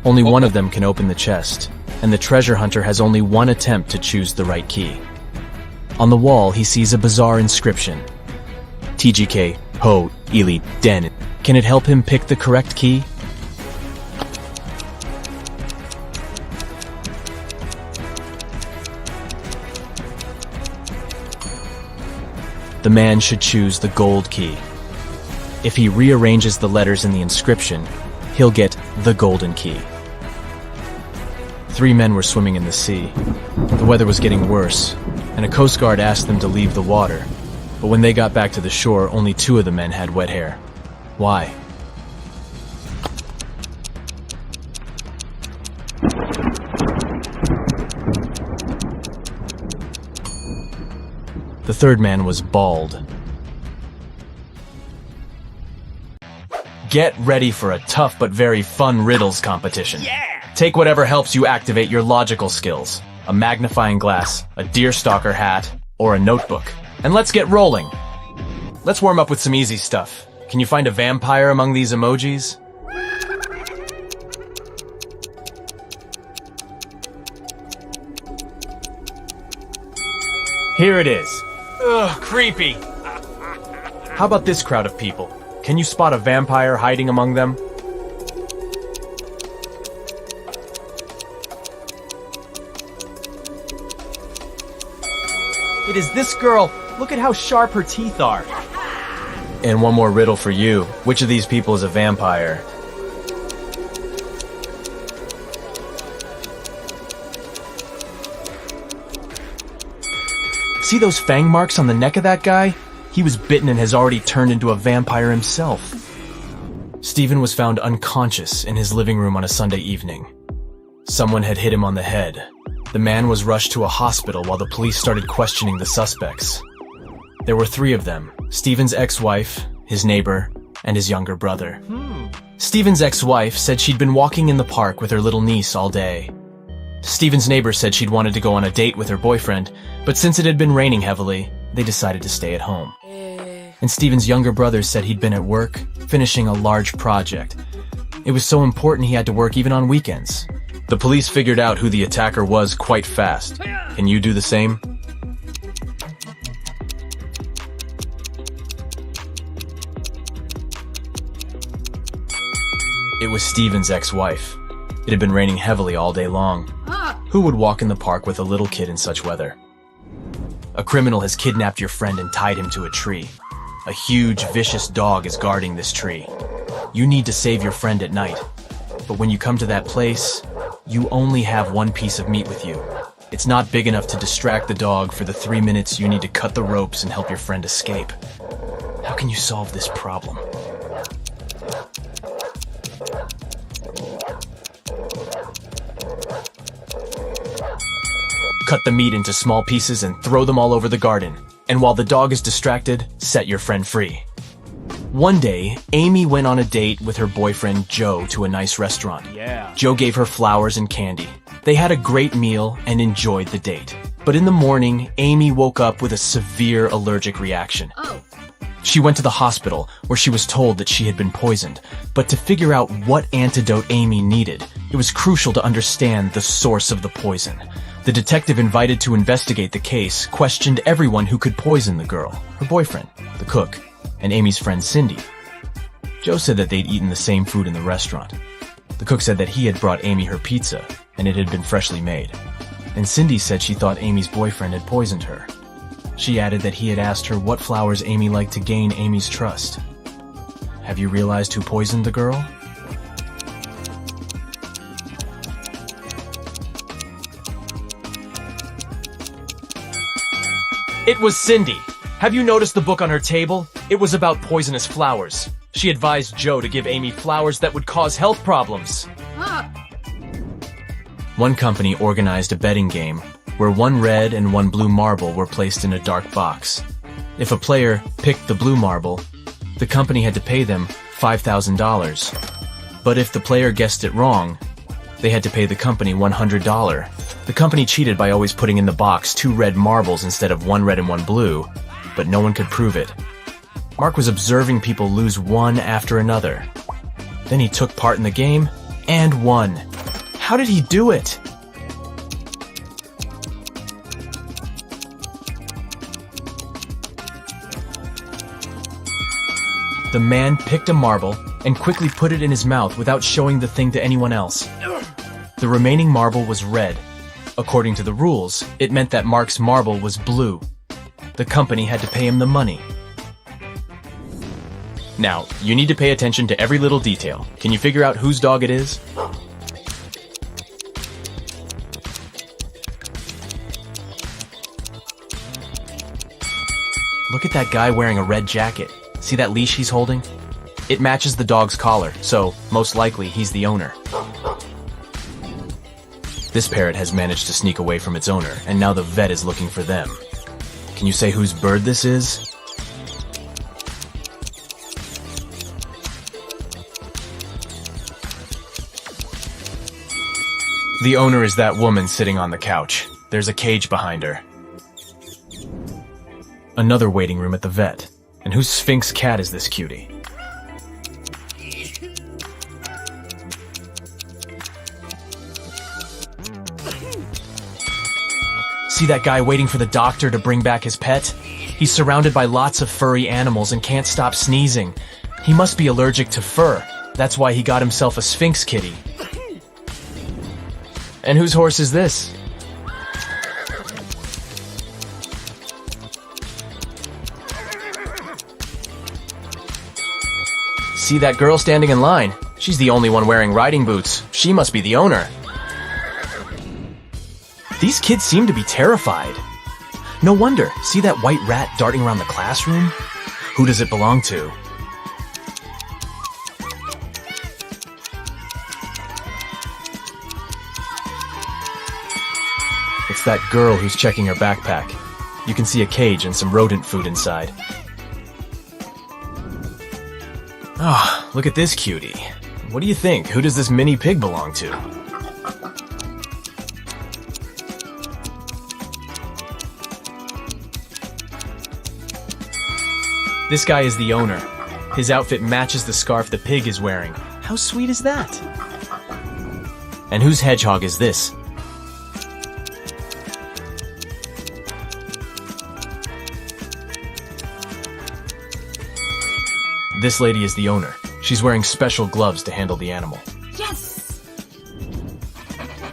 Only one of them can open the chest, and the treasure hunter has only one attempt to choose the right key. On the wall, he sees a bizarre inscription: TGK, Ho, Ili, Den. Can it help him pick the correct key? The man should choose the gold key. If he rearranges the letters in the inscription, he'll get the golden key. 3 men were swimming in the sea. The weather was getting worse, and a coast guard asked them to leave the water. But when they got back to the shore, only 2 of the men had wet hair. Why? The 3rd man was bald. Get ready for a tough but very fun riddles competition. Take whatever helps you activate your logical skills. A magnifying glass, a deerstalker hat, or a notebook. And let's get rolling. Let's warm up with some easy stuff. Can you find a vampire among these emojis? Here it is. Ugh, creepy. How about this crowd of people? Can you spot a vampire hiding among them? It is this girl. Look at how sharp her teeth are. And one more riddle for you. Which of these people is a vampire? See those fang marks on the neck of that guy? He was bitten and has already turned into a vampire himself. Stephen was found unconscious in his living room on a Sunday evening. Someone had hit him on the head. The man was rushed to a hospital while the police started questioning the suspects. There were 3 of them: Stephen's ex-wife, his neighbor, and his younger brother. Stephen's ex-wife said she'd been walking in the park with her little niece all day. Stephen's neighbor said she'd wanted to go on a date with her boyfriend, but since it had been raining heavily, they decided to stay at home. And Stephen's younger brother said he'd been at work, finishing a large project. It was so important he had to work even on weekends. The police figured out who the attacker was quite fast. Can you do the same? It was Stephen's ex-wife. It had been raining heavily all day long. Who would walk in the park with a little kid in such weather? A criminal has kidnapped your friend and tied him to a tree. A huge, vicious dog is guarding this tree. You need to save your friend at night. But when you come to that place, you only have 1 piece of meat with you. It's not big enough to distract the dog for the 3 minutes you need to cut the ropes and help your friend escape. How can you solve this problem? Cut the meat into small pieces and throw them all over the garden. And while the dog is distracted, set your friend free. One day, Amy went on a date with her boyfriend Joe to a nice restaurant. Joe gave her flowers and candy. They had a great meal and enjoyed the date. But in the morning, Amy woke up with a severe allergic reaction. She went to the hospital, where she was told that she had been poisoned. But to figure out what antidote Amy needed, it was crucial to understand the source of the poison. The detective invited to investigate the case questioned everyone who could poison the girl, her boyfriend, the cook, and Amy's friend Cindy. Joe said that they'd eaten the same food in the restaurant. The cook said that he had brought Amy her pizza, and it had been freshly made. And Cindy said she thought Amy's boyfriend had poisoned her. She added that he had asked her what flowers Amy liked to gain Amy's trust. Have you realized who poisoned the girl? It was Cindy. Have you noticed the book on her table? It was about poisonous flowers. She advised Joe to give Amy flowers that would cause health problems. One company organized a betting game where 1 red and 1 blue marble were placed in a dark box. If a player picked the blue marble, the company had to pay them $5,000. But if the player guessed it wrong, They had to pay the company $100. The company cheated by always putting in the box 2 red marbles instead of 1 red and 1 blue, but no one could prove it. Mark was observing people lose one after another. Then he took part in the game and won. How did he do it? The man picked a marble and quickly put it in his mouth without showing the thing to anyone else. The remaining marble was red. According to the rules, it meant that Mark's marble was blue. The company had to pay him the money. Now, you need to pay attention to every little detail. Can you figure out whose dog it is? Look at that guy wearing a red jacket. See that leash he's holding? It matches the dog's collar, so most likely he's the owner. This parrot has managed to sneak away from its owner, and now the vet is looking for them. Can you say whose bird this is? The owner is that woman sitting on the couch. There's a cage behind her. Another waiting room at the vet. And whose Sphinx cat is this cutie? See that guy waiting for the doctor to bring back his pet? He's surrounded by lots of furry animals and can't stop sneezing. He must be allergic to fur. That's why he got himself a Sphinx kitty. And whose horse is this? See that girl standing in line? She's the only one wearing riding boots. She must be the owner. These kids seem to be terrified. No wonder. See that white rat darting around the classroom? Who does it belong to? It's that girl who's checking her backpack. You can see a cage and some rodent food inside. Oh, look at this cutie. What do you think? Who does this mini pig belong to? This guy is the owner. His outfit matches the scarf the pig is wearing. How sweet is that? And whose hedgehog is this? This lady is the owner. She's wearing special gloves to handle the animal. Yes!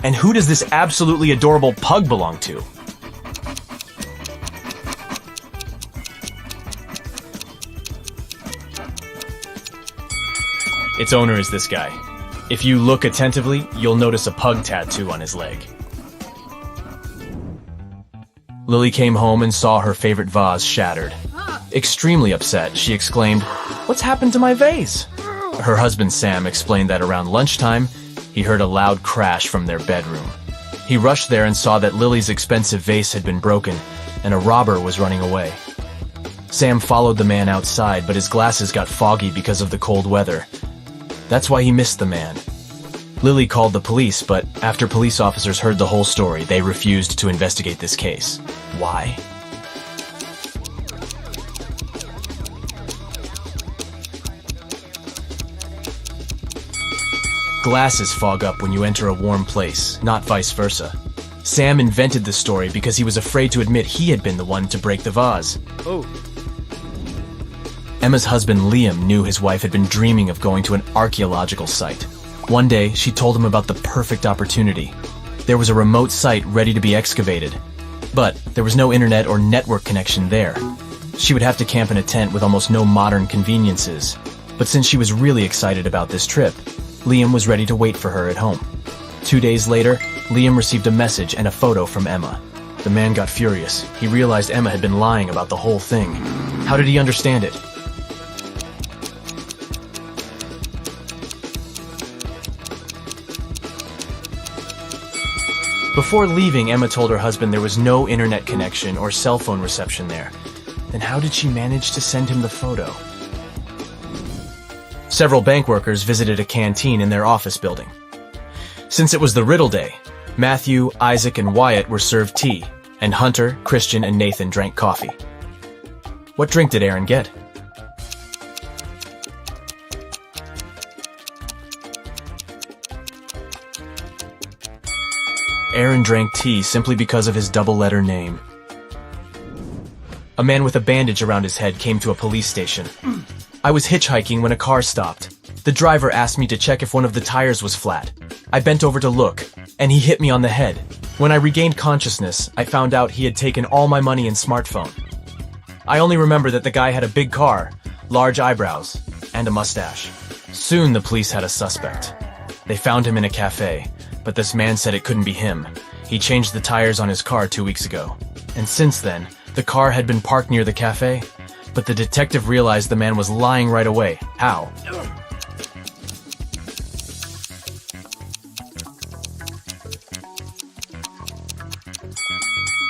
And who does this absolutely adorable pug belong to? Its owner is this guy. If you look attentively, you'll notice a pug tattoo on his leg. Lily came home and saw her favorite vase shattered. Extremely upset, she exclaimed, "What's happened to my vase?" Her husband Sam explained that around lunchtime, he heard a loud crash from their bedroom. He rushed there and saw that Lily's expensive vase had been broken, and a robber was running away. Sam followed the man outside, but his glasses got foggy because of the cold weather. That's why he missed the man. Lily called the police, but after police officers heard the whole story, they refused to investigate this case. Why? Glasses fog up when you enter a warm place, not vice versa. Sam invented the story because he was afraid to admit he had been the one to break the vase. Oh. Emma's husband Liam knew his wife had been dreaming of going to an archaeological site. One day, she told him about the perfect opportunity. There was a remote site ready to be excavated, but there was no internet or network connection there. She would have to camp in a tent with almost no modern conveniences. But since she was really excited about this trip, Liam was ready to wait for her at home. 2 days later, Liam received a message and a photo from Emma. The man got furious. He realized Emma had been lying about the whole thing. How did he understand it? Before leaving, Emma told her husband there was no internet connection or cell phone reception there. Then how did she manage to send him the photo? Several bank workers visited a canteen in their office building. Since it was the riddle day, Matthew, Isaac, and Wyatt were served tea, and Hunter, Christian, and Nathan drank coffee. What drink did Aaron get? Aaron drank tea simply because of his double-letter name. A man with a bandage around his head came to a police station. I was hitchhiking when a car stopped. The driver asked me to check if one of the tires was flat. I bent over to look, and he hit me on the head. When I regained consciousness, I found out he had taken all my money and smartphone. I only remember that the guy had a big car, large eyebrows, and a mustache. Soon the police had a suspect. They found him in a cafe, but this man said it couldn't be him. He changed the tires on his car 2 weeks ago. And since then, the car had been parked near the cafe, but the detective realized the man was lying right away. How?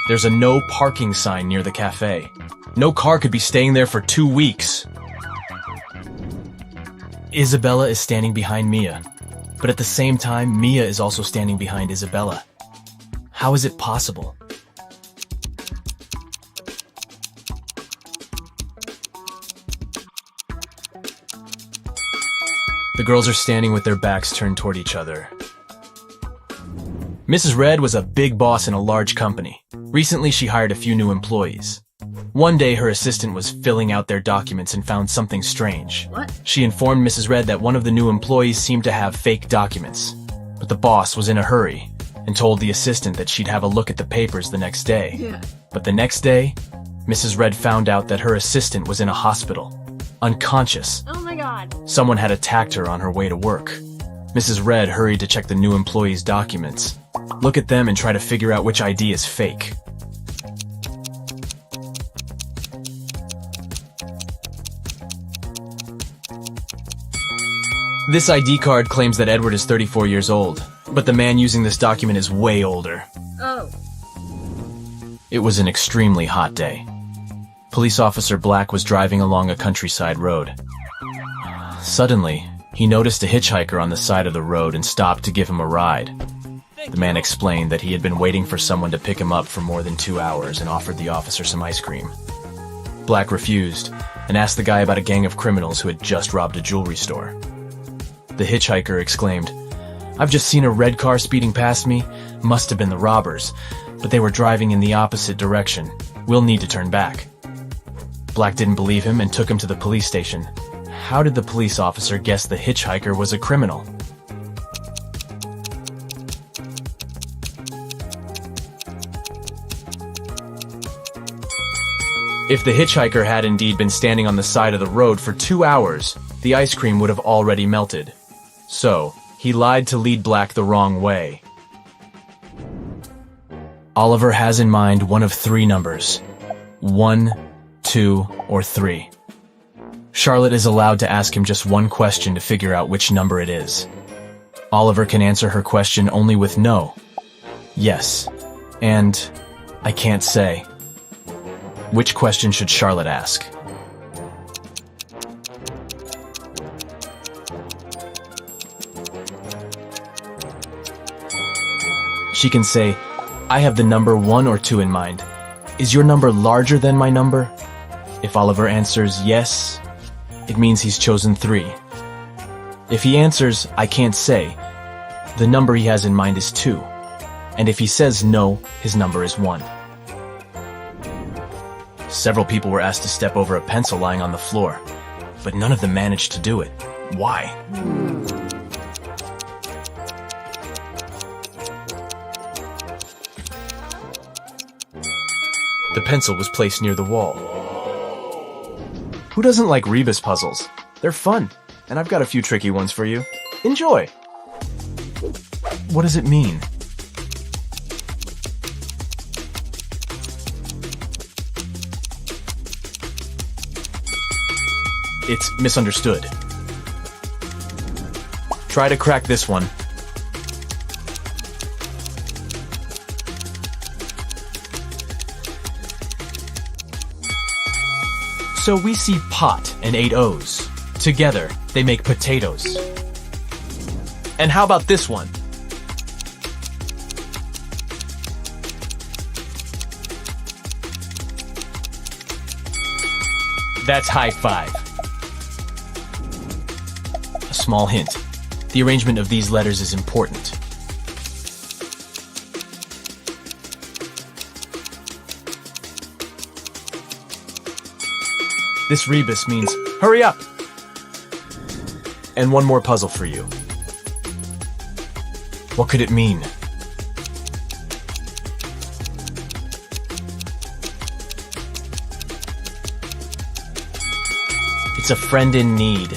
There's a no parking sign near the cafe. No car could be staying there for 2 weeks. Isabella is standing behind Mia, but at the same time, Mia is also standing behind Isabella. How is it possible? The girls are standing with their backs turned toward each other. Mrs. Red was a big boss in a large company. Recently, she hired a few new employees. One day, her assistant was filling out their documents and found something strange. What? She informed Mrs. Red that one of the new employees seemed to have fake documents. But the boss was in a hurry and told the assistant that she'd have a look at the papers the next day. Yeah. But the next day, Mrs. Red found out that her assistant was in a hospital, unconscious. Oh my god. Someone had attacked her on her way to work. Mrs. Red hurried to check the new employee's documents, look at them and try to figure out which ID is fake. This ID card claims that Edward is 34 years old, but the man using this document is way older. Oh. It was an extremely hot day. Police Officer Black was driving along a countryside road. Suddenly, he noticed a hitchhiker on the side of the road and stopped to give him a ride. The man explained that he had been waiting for someone to pick him up for more than 2 hours and offered the officer some ice cream. Black refused and asked the guy about a gang of criminals who had just robbed a jewelry store. The hitchhiker exclaimed, "I've just seen a red car speeding past me. Must have been the robbers, but they were driving in the opposite direction. We'll need to turn back." Black didn't believe him and took him to the police station. How did the police officer guess the hitchhiker was a criminal? If the hitchhiker had indeed been standing on the side of the road for 2 hours, the ice cream would have already melted. So, he lied to lead Black the wrong way. Oliver has in mind one of 3 numbers: 1, 2, or 3. Charlotte is allowed to ask him just one question to figure out which number it is. Oliver can answer her question only with no, yes, and I can't say. Which question should Charlotte ask? She can say, "I have the number 1 or 2 in mind. Is your number larger than my number?" If Oliver answers yes, it means he's chosen 3. If he answers, "I can't say," the number he has in mind is 2. And if he says no, his number is 1. Several people were asked to step over a pencil lying on the floor, but none of them managed to do it. Why? The pencil was placed near the wall. Who doesn't like rebus puzzles? They're fun, and I've got a few tricky ones for you. Enjoy! What does it mean? It's misunderstood. Try to crack this one. So we see pot and 8 O's. Together, they make potatoes. And how about this one? That's high five. A small hint. The arrangement of these letters is important. This rebus means, hurry up! And one more puzzle for you. What could it mean? It's a friend in need.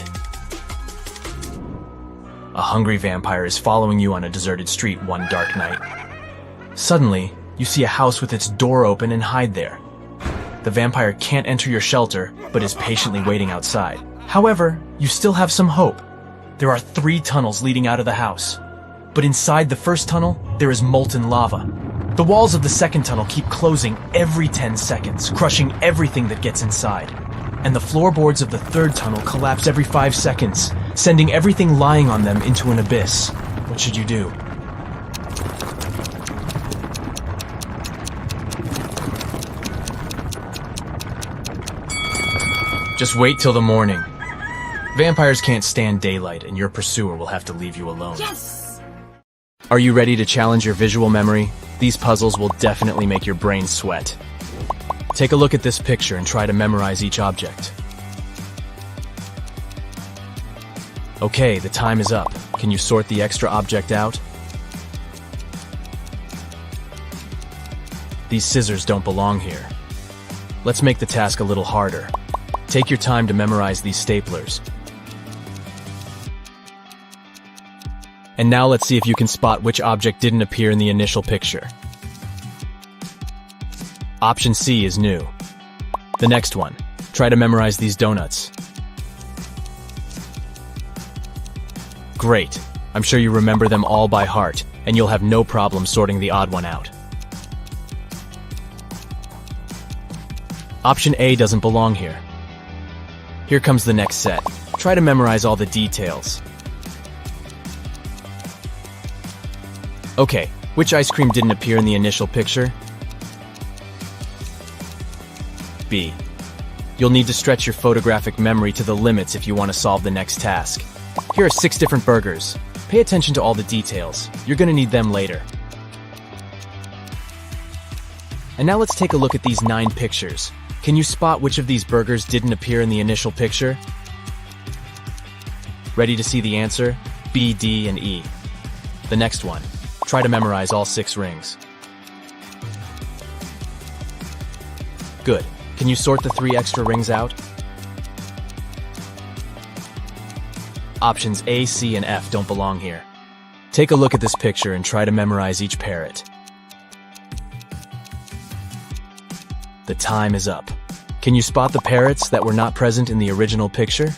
A hungry vampire is following you on a deserted street one dark night. Suddenly, you see a house with its door open and hide there. The vampire can't enter your shelter, but is patiently waiting outside. However, you still have some hope. There are 3 tunnels leading out of the house. But inside the first tunnel, there is molten lava. The walls of the second tunnel keep closing every 10 seconds, crushing everything that gets inside. And the floorboards of the third tunnel collapse every 5 seconds, sending everything lying on them into an abyss. What should you do? Just wait till the morning. Vampires can't stand daylight, and your pursuer will have to leave you alone. Yes! Are you ready to challenge your visual memory? These puzzles will definitely make your brain sweat. Take a look at this picture and try to memorize each object. Okay, the time is up. Can you sort the extra object out? These scissors don't belong here. Let's make the task a little harder. Take your time to memorize these staplers. And now let's see if you can spot which object didn't appear in the initial picture. Option C is new. The next one. Try to memorize these donuts. Great. I'm sure you remember them all by heart, and you'll have no problem sorting the odd one out. Option A doesn't belong here. Here comes the next set. Try to memorize all the details. Okay, which ice cream didn't appear in the initial picture? B. You'll need to stretch your photographic memory to the limits if you want to solve the next task. Here are 6 different burgers. Pay attention to all the details. You're going to need them later. And now let's take a look at these 9 pictures. Can you spot which of these burgers didn't appear in the initial picture? Ready to see the answer? B, D, and E. The next one. Try to memorize all 6 rings. Good. Can you sort the 3 extra rings out? Options A, C, and F don't belong here. Take a look at this picture and try to memorize each parrot. The time is up. Can you spot the parrots that were not present in the original picture?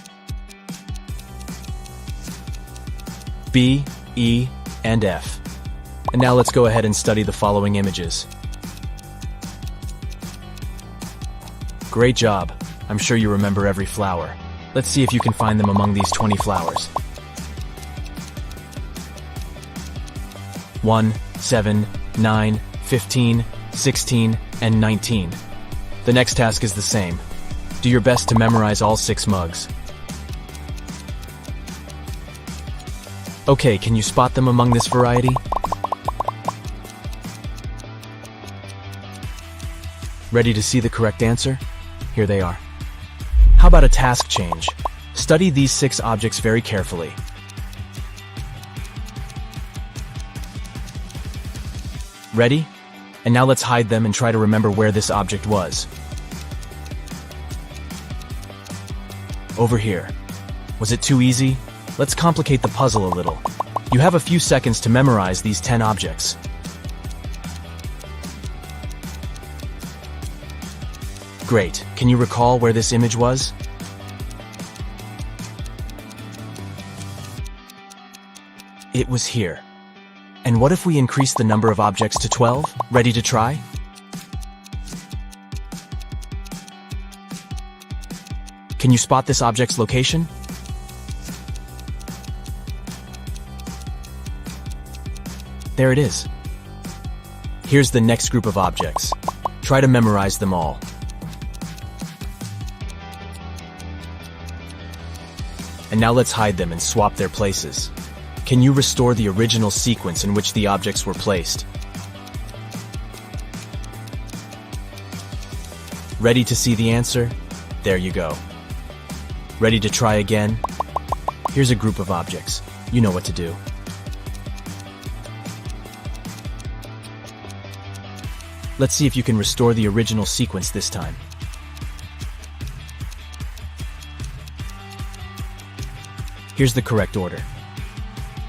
B, E, and F. And now let's go ahead and study the following images. Great job. I'm sure you remember every flower. Let's see if you can find them among these 20 flowers. 1, 7, 9, 15, 16, and 19. The next task is the same. Do your best to memorize all 6 mugs. Okay, can you spot them among this variety? Ready to see the correct answer? Here they are. How about a task change? Study these 6 objects very carefully. Ready? And now let's hide them and try to remember where this object was. Over here. Was it too easy? Let's complicate the puzzle a little. You have a few seconds to memorize these 10 objects. Great. Can you recall where this image was? It was here. And what if we increase the number of objects to 12? Ready to try? Can you spot this object's location? There it is. Here's the next group of objects. Try to memorize them all. And now let's hide them and swap their places. Can you restore the original sequence in which the objects were placed? Ready to see the answer? There you go. Ready to try again? Here's a group of objects. You know what to do. Let's see if you can restore the original sequence this time. Here's the correct order.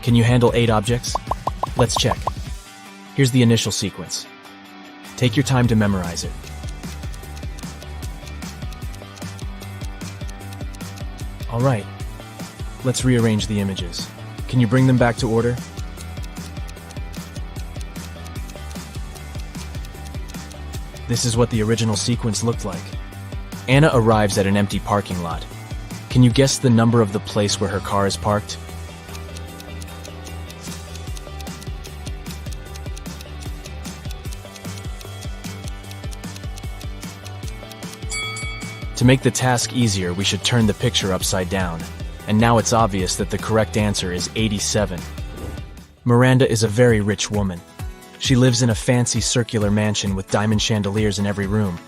Can you handle 8 objects? Let's check. Here's the initial sequence. Take your time to memorize it. All right, let's rearrange the images. Can you bring them back to order? This is what the original sequence looked like. Anna arrives at an empty parking lot. Can you guess the number of the place where her car is parked? To make the task easier, we should turn the picture upside down. And now it's obvious that the correct answer is 87. Miranda is a very rich woman. She lives in a fancy circular mansion with diamond chandeliers in every room.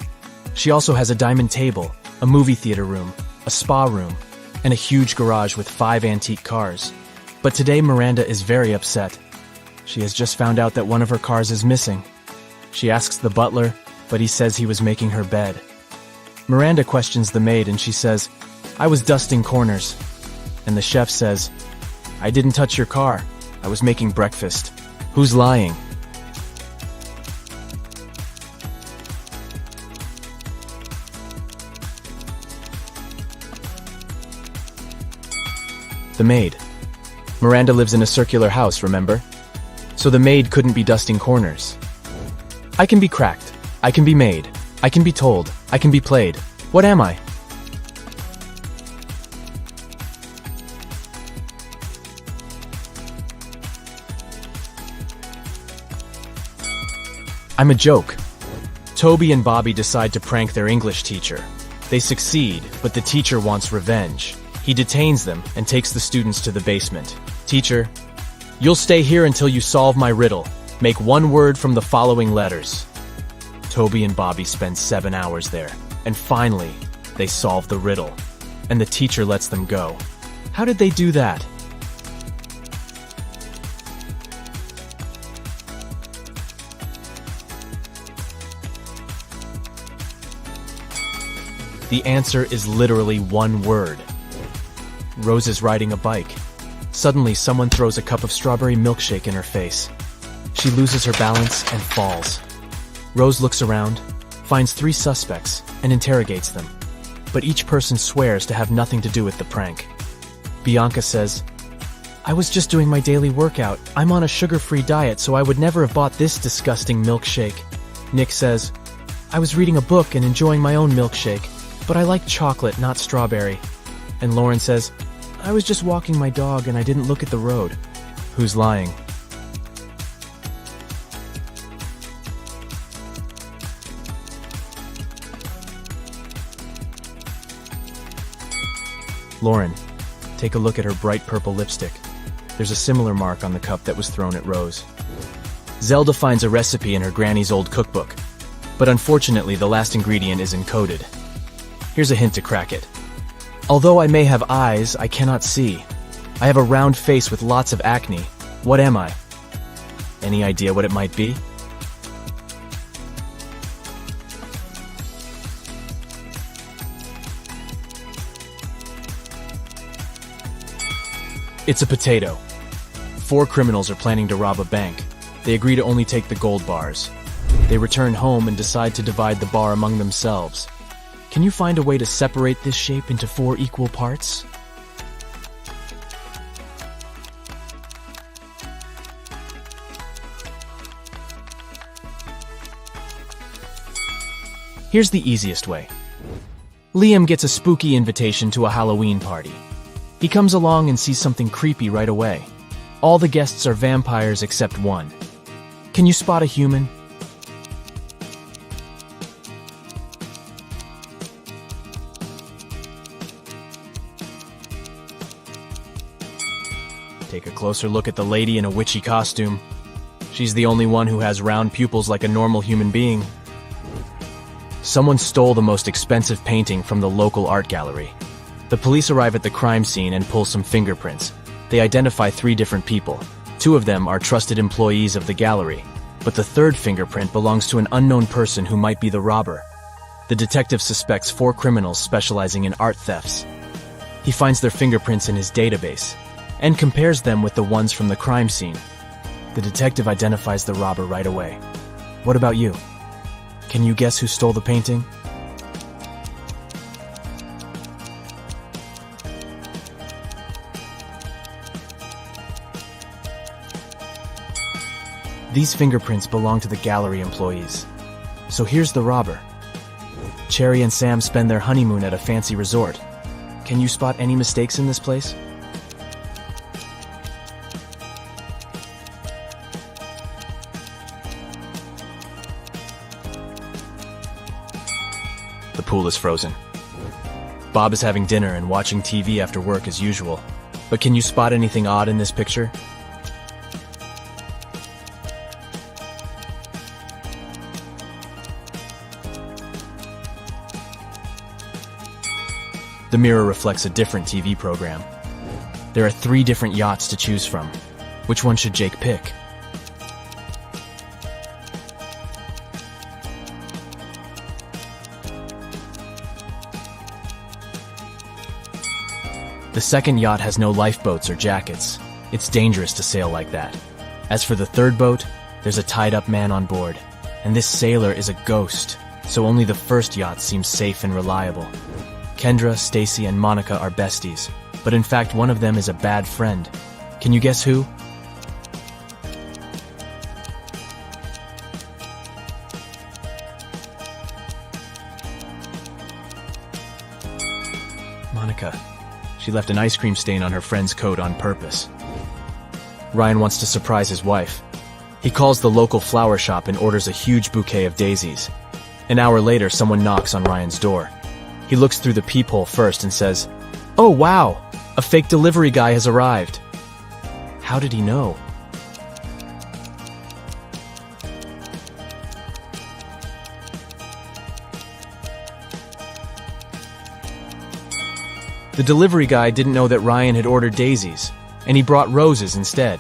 She also has a diamond table, a movie theater room, a spa room, and a huge garage with 5 antique cars. But today Miranda is very upset. She has just found out that one of her cars is missing. She asks the butler, but he says he was making her bed. Miranda questions the maid and she says, "I was dusting corners." And the chef says, "I didn't touch your car. I was making breakfast." Who's lying? The maid. Miranda lives in a circular house, remember? So the maid couldn't be dusting corners. I can be cracked. I can be made. I can be told. I can be played. What am I? I'm a joke. Toby and Bobby decide to prank their English teacher. They succeed, but the teacher wants revenge. He detains them and takes the students to the basement. Teacher, you'll stay here until you solve my riddle. Make one word from the following letters. Toby and Bobby spend 7 hours there, and finally, they solve the riddle. And the teacher lets them go. How did they do that? The answer is literally one word. Rose is riding a bike. Suddenly, someone throws a cup of strawberry milkshake in her face. She loses her balance and falls. Rose looks around, finds 3 suspects, and interrogates them. But each person swears to have nothing to do with the prank. Bianca says, "I was just doing my daily workout. I'm on a sugar-free diet, so I would never have bought this disgusting milkshake." Nick says, "I was reading a book and enjoying my own milkshake, but I like chocolate, not strawberry." And Lauren says, "I was just walking my dog and I didn't look at the road." Who's lying? Lauren, take a look at her bright purple lipstick. There's a similar mark on the cup that was thrown at Rose. Zelda finds a recipe in her granny's old cookbook, but unfortunately the last ingredient is encoded. Here's a hint to crack it. Although I may have eyes, I cannot see. I have a round face with lots of acne. What am I? Any idea what it might be? It's a potato. 4 criminals are planning to rob a bank. They agree to only take the gold bars. They return home and decide to divide the bar among themselves. Can you find a way to separate this shape into 4 equal parts? Here's the easiest way. Liam gets a spooky invitation to a Halloween party. He comes along and sees something creepy right away. All the guests are vampires except one. Can you spot a human? closer look at the lady in a witchy costume. She's the only one who has round pupils like a normal human being. Someone stole the most expensive painting from the local art gallery. The police arrive at the crime scene and pull some fingerprints. They identify 3 different people. 2 of them are trusted employees of the gallery, but the third fingerprint belongs to an unknown person who might be the robber. The detective suspects 4 criminals specializing in art thefts. He finds their fingerprints in his database and compares them with the ones from the crime scene. The detective identifies the robber right away. What about you? Can you guess who stole the painting? These fingerprints belong to the gallery employees. So here's the robber. Cherry and Sam spend their honeymoon at a fancy resort. Can you spot any mistakes in this place? The pool is frozen. Bob is having dinner and watching TV after work as usual. But can you spot anything odd in this picture? The mirror reflects a different TV program. There are 3 different yachts to choose from. Which one should Jake pick? The second yacht has no lifeboats or jackets. It's dangerous to sail like that. As for the third boat, there's a tied-up man on board. And this sailor is a ghost, so only the first yacht seems safe and reliable. Kendra, Stacy, and Monica are besties, but in fact one of them is a bad friend. Can you guess who? Monica. She left an ice cream stain on her friend's coat on purpose. Ryan wants to surprise his wife. He calls the local flower shop and orders a huge bouquet of daisies. An hour later, someone knocks on Ryan's door. He looks through the peephole first and says, "Oh wow, a fake delivery guy has arrived." How did he know? The delivery guy didn't know that Ryan had ordered daisies, and he brought roses instead.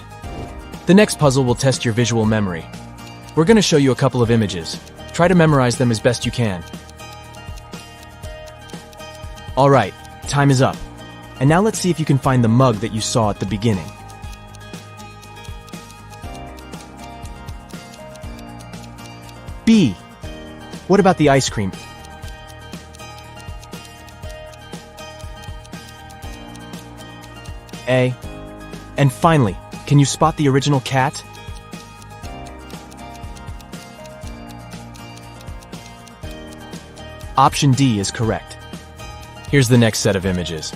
The next puzzle will test your visual memory. We're going to show you a couple of images. Try to memorize them as best you can. Alright, time is up. And now let's see if you can find the mug that you saw at the beginning. B. What about the ice cream? A. And finally, can you spot the original cat? Option D is correct. Here's the next set of images.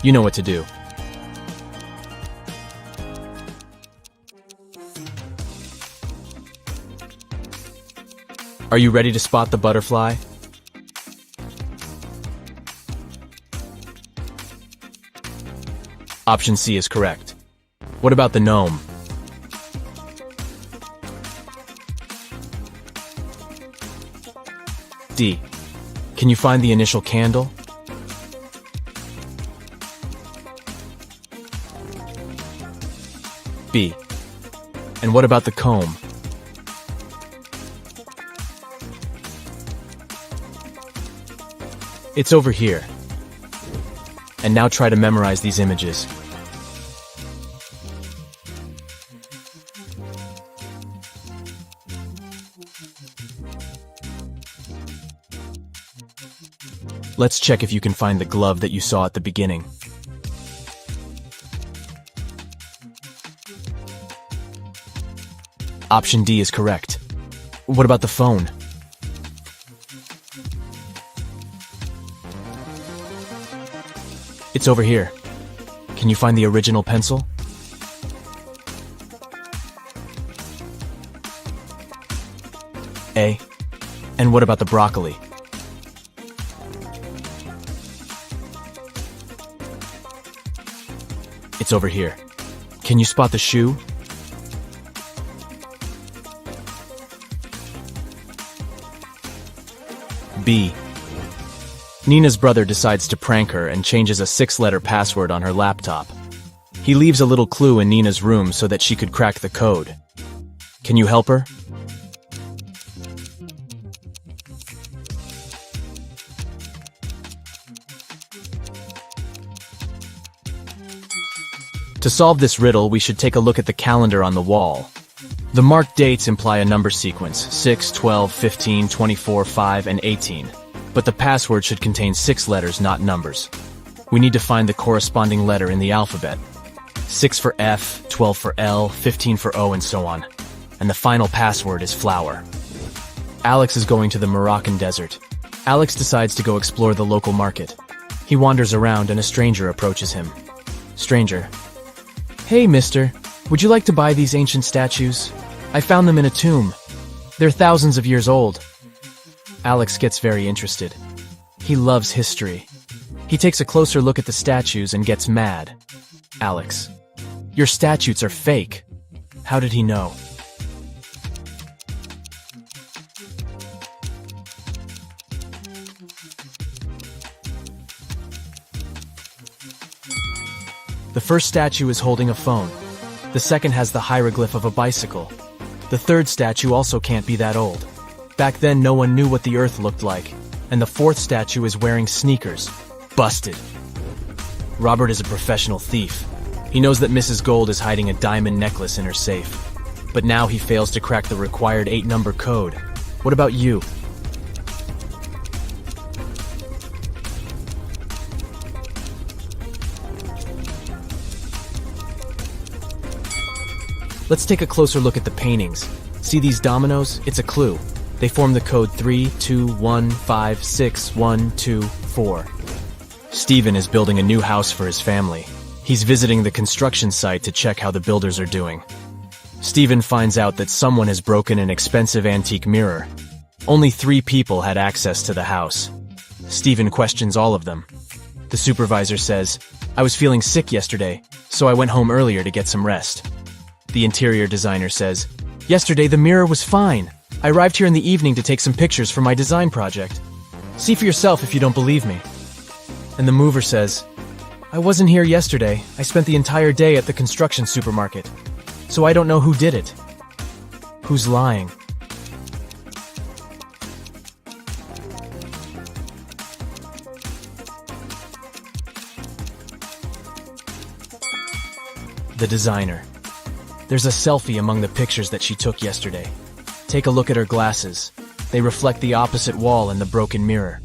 You know what to do. Are you ready to spot the butterfly? Option C is correct. What about the gnome? D. Can you find the initial candle? B. And what about the comb? It's over here. And now try to memorize these images. Let's check if you can find the glove that you saw at the beginning. Option D is correct. What about the phone? It's over here. Can you find the original pencil? A. And what about the broccoli? It's over here. Can you spot the shoe? B. Nina's brother decides to prank her and changes a 6-letter password on her laptop. He leaves a little clue in Nina's room so that she could crack the code. Can you help her? To solve this riddle, we should take a look at the calendar on the wall. The marked dates imply a number sequence, 6, 12, 15, 24, 5, and 18. But the password should contain 6 letters, not numbers. We need to find the corresponding letter in the alphabet. 6 for F, 12 for L, 15 for O, and so on. And the final password is flower. Alex is going to the Moroccan desert. Alex decides to go explore the local market. He wanders around and a stranger approaches him. Stranger. Hey, mister. Would you like to buy these ancient statues? I found them in a tomb. They're thousands of years old. Alex gets very interested. He loves history. He takes a closer look at the statues and gets mad. Alex. Your statues are fake. How did he know? The first statue is holding a phone. The second has the hieroglyph of a bicycle. The third statue also can't be that old. Back then, no one knew what the Earth looked like. And the fourth statue is wearing sneakers. Busted. Robert is a professional thief. He knows that Mrs. Gold is hiding a diamond necklace in her safe. But now he fails to crack the required 8-number code. What about you? Let's take a closer look at the paintings. See these dominoes? It's a clue. They form the code 3, 2, 1, 5, 6, 1, 2, 4. Stephen is building a new house for his family. He's visiting the construction site to check how the builders are doing. Stephen finds out that someone has broken an expensive antique mirror. Only 3 people had access to the house. Stephen questions all of them. The supervisor says, I was feeling sick yesterday, so I went home earlier to get some rest. The interior designer says, yesterday the mirror was fine. I arrived here in the evening to take some pictures for my design project. See for yourself if you don't believe me. And the mover says, I wasn't here yesterday. I spent the entire day at the construction supermarket. So I don't know who did it. Who's lying? The designer. There's a selfie among the pictures that she took yesterday. Take a look at her glasses. They reflect the opposite wall in the broken mirror.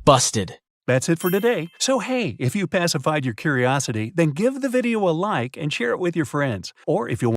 Busted. That's it for today. So hey, if you pacified your curiosity, then give the video a like and share it with your friends. Or if you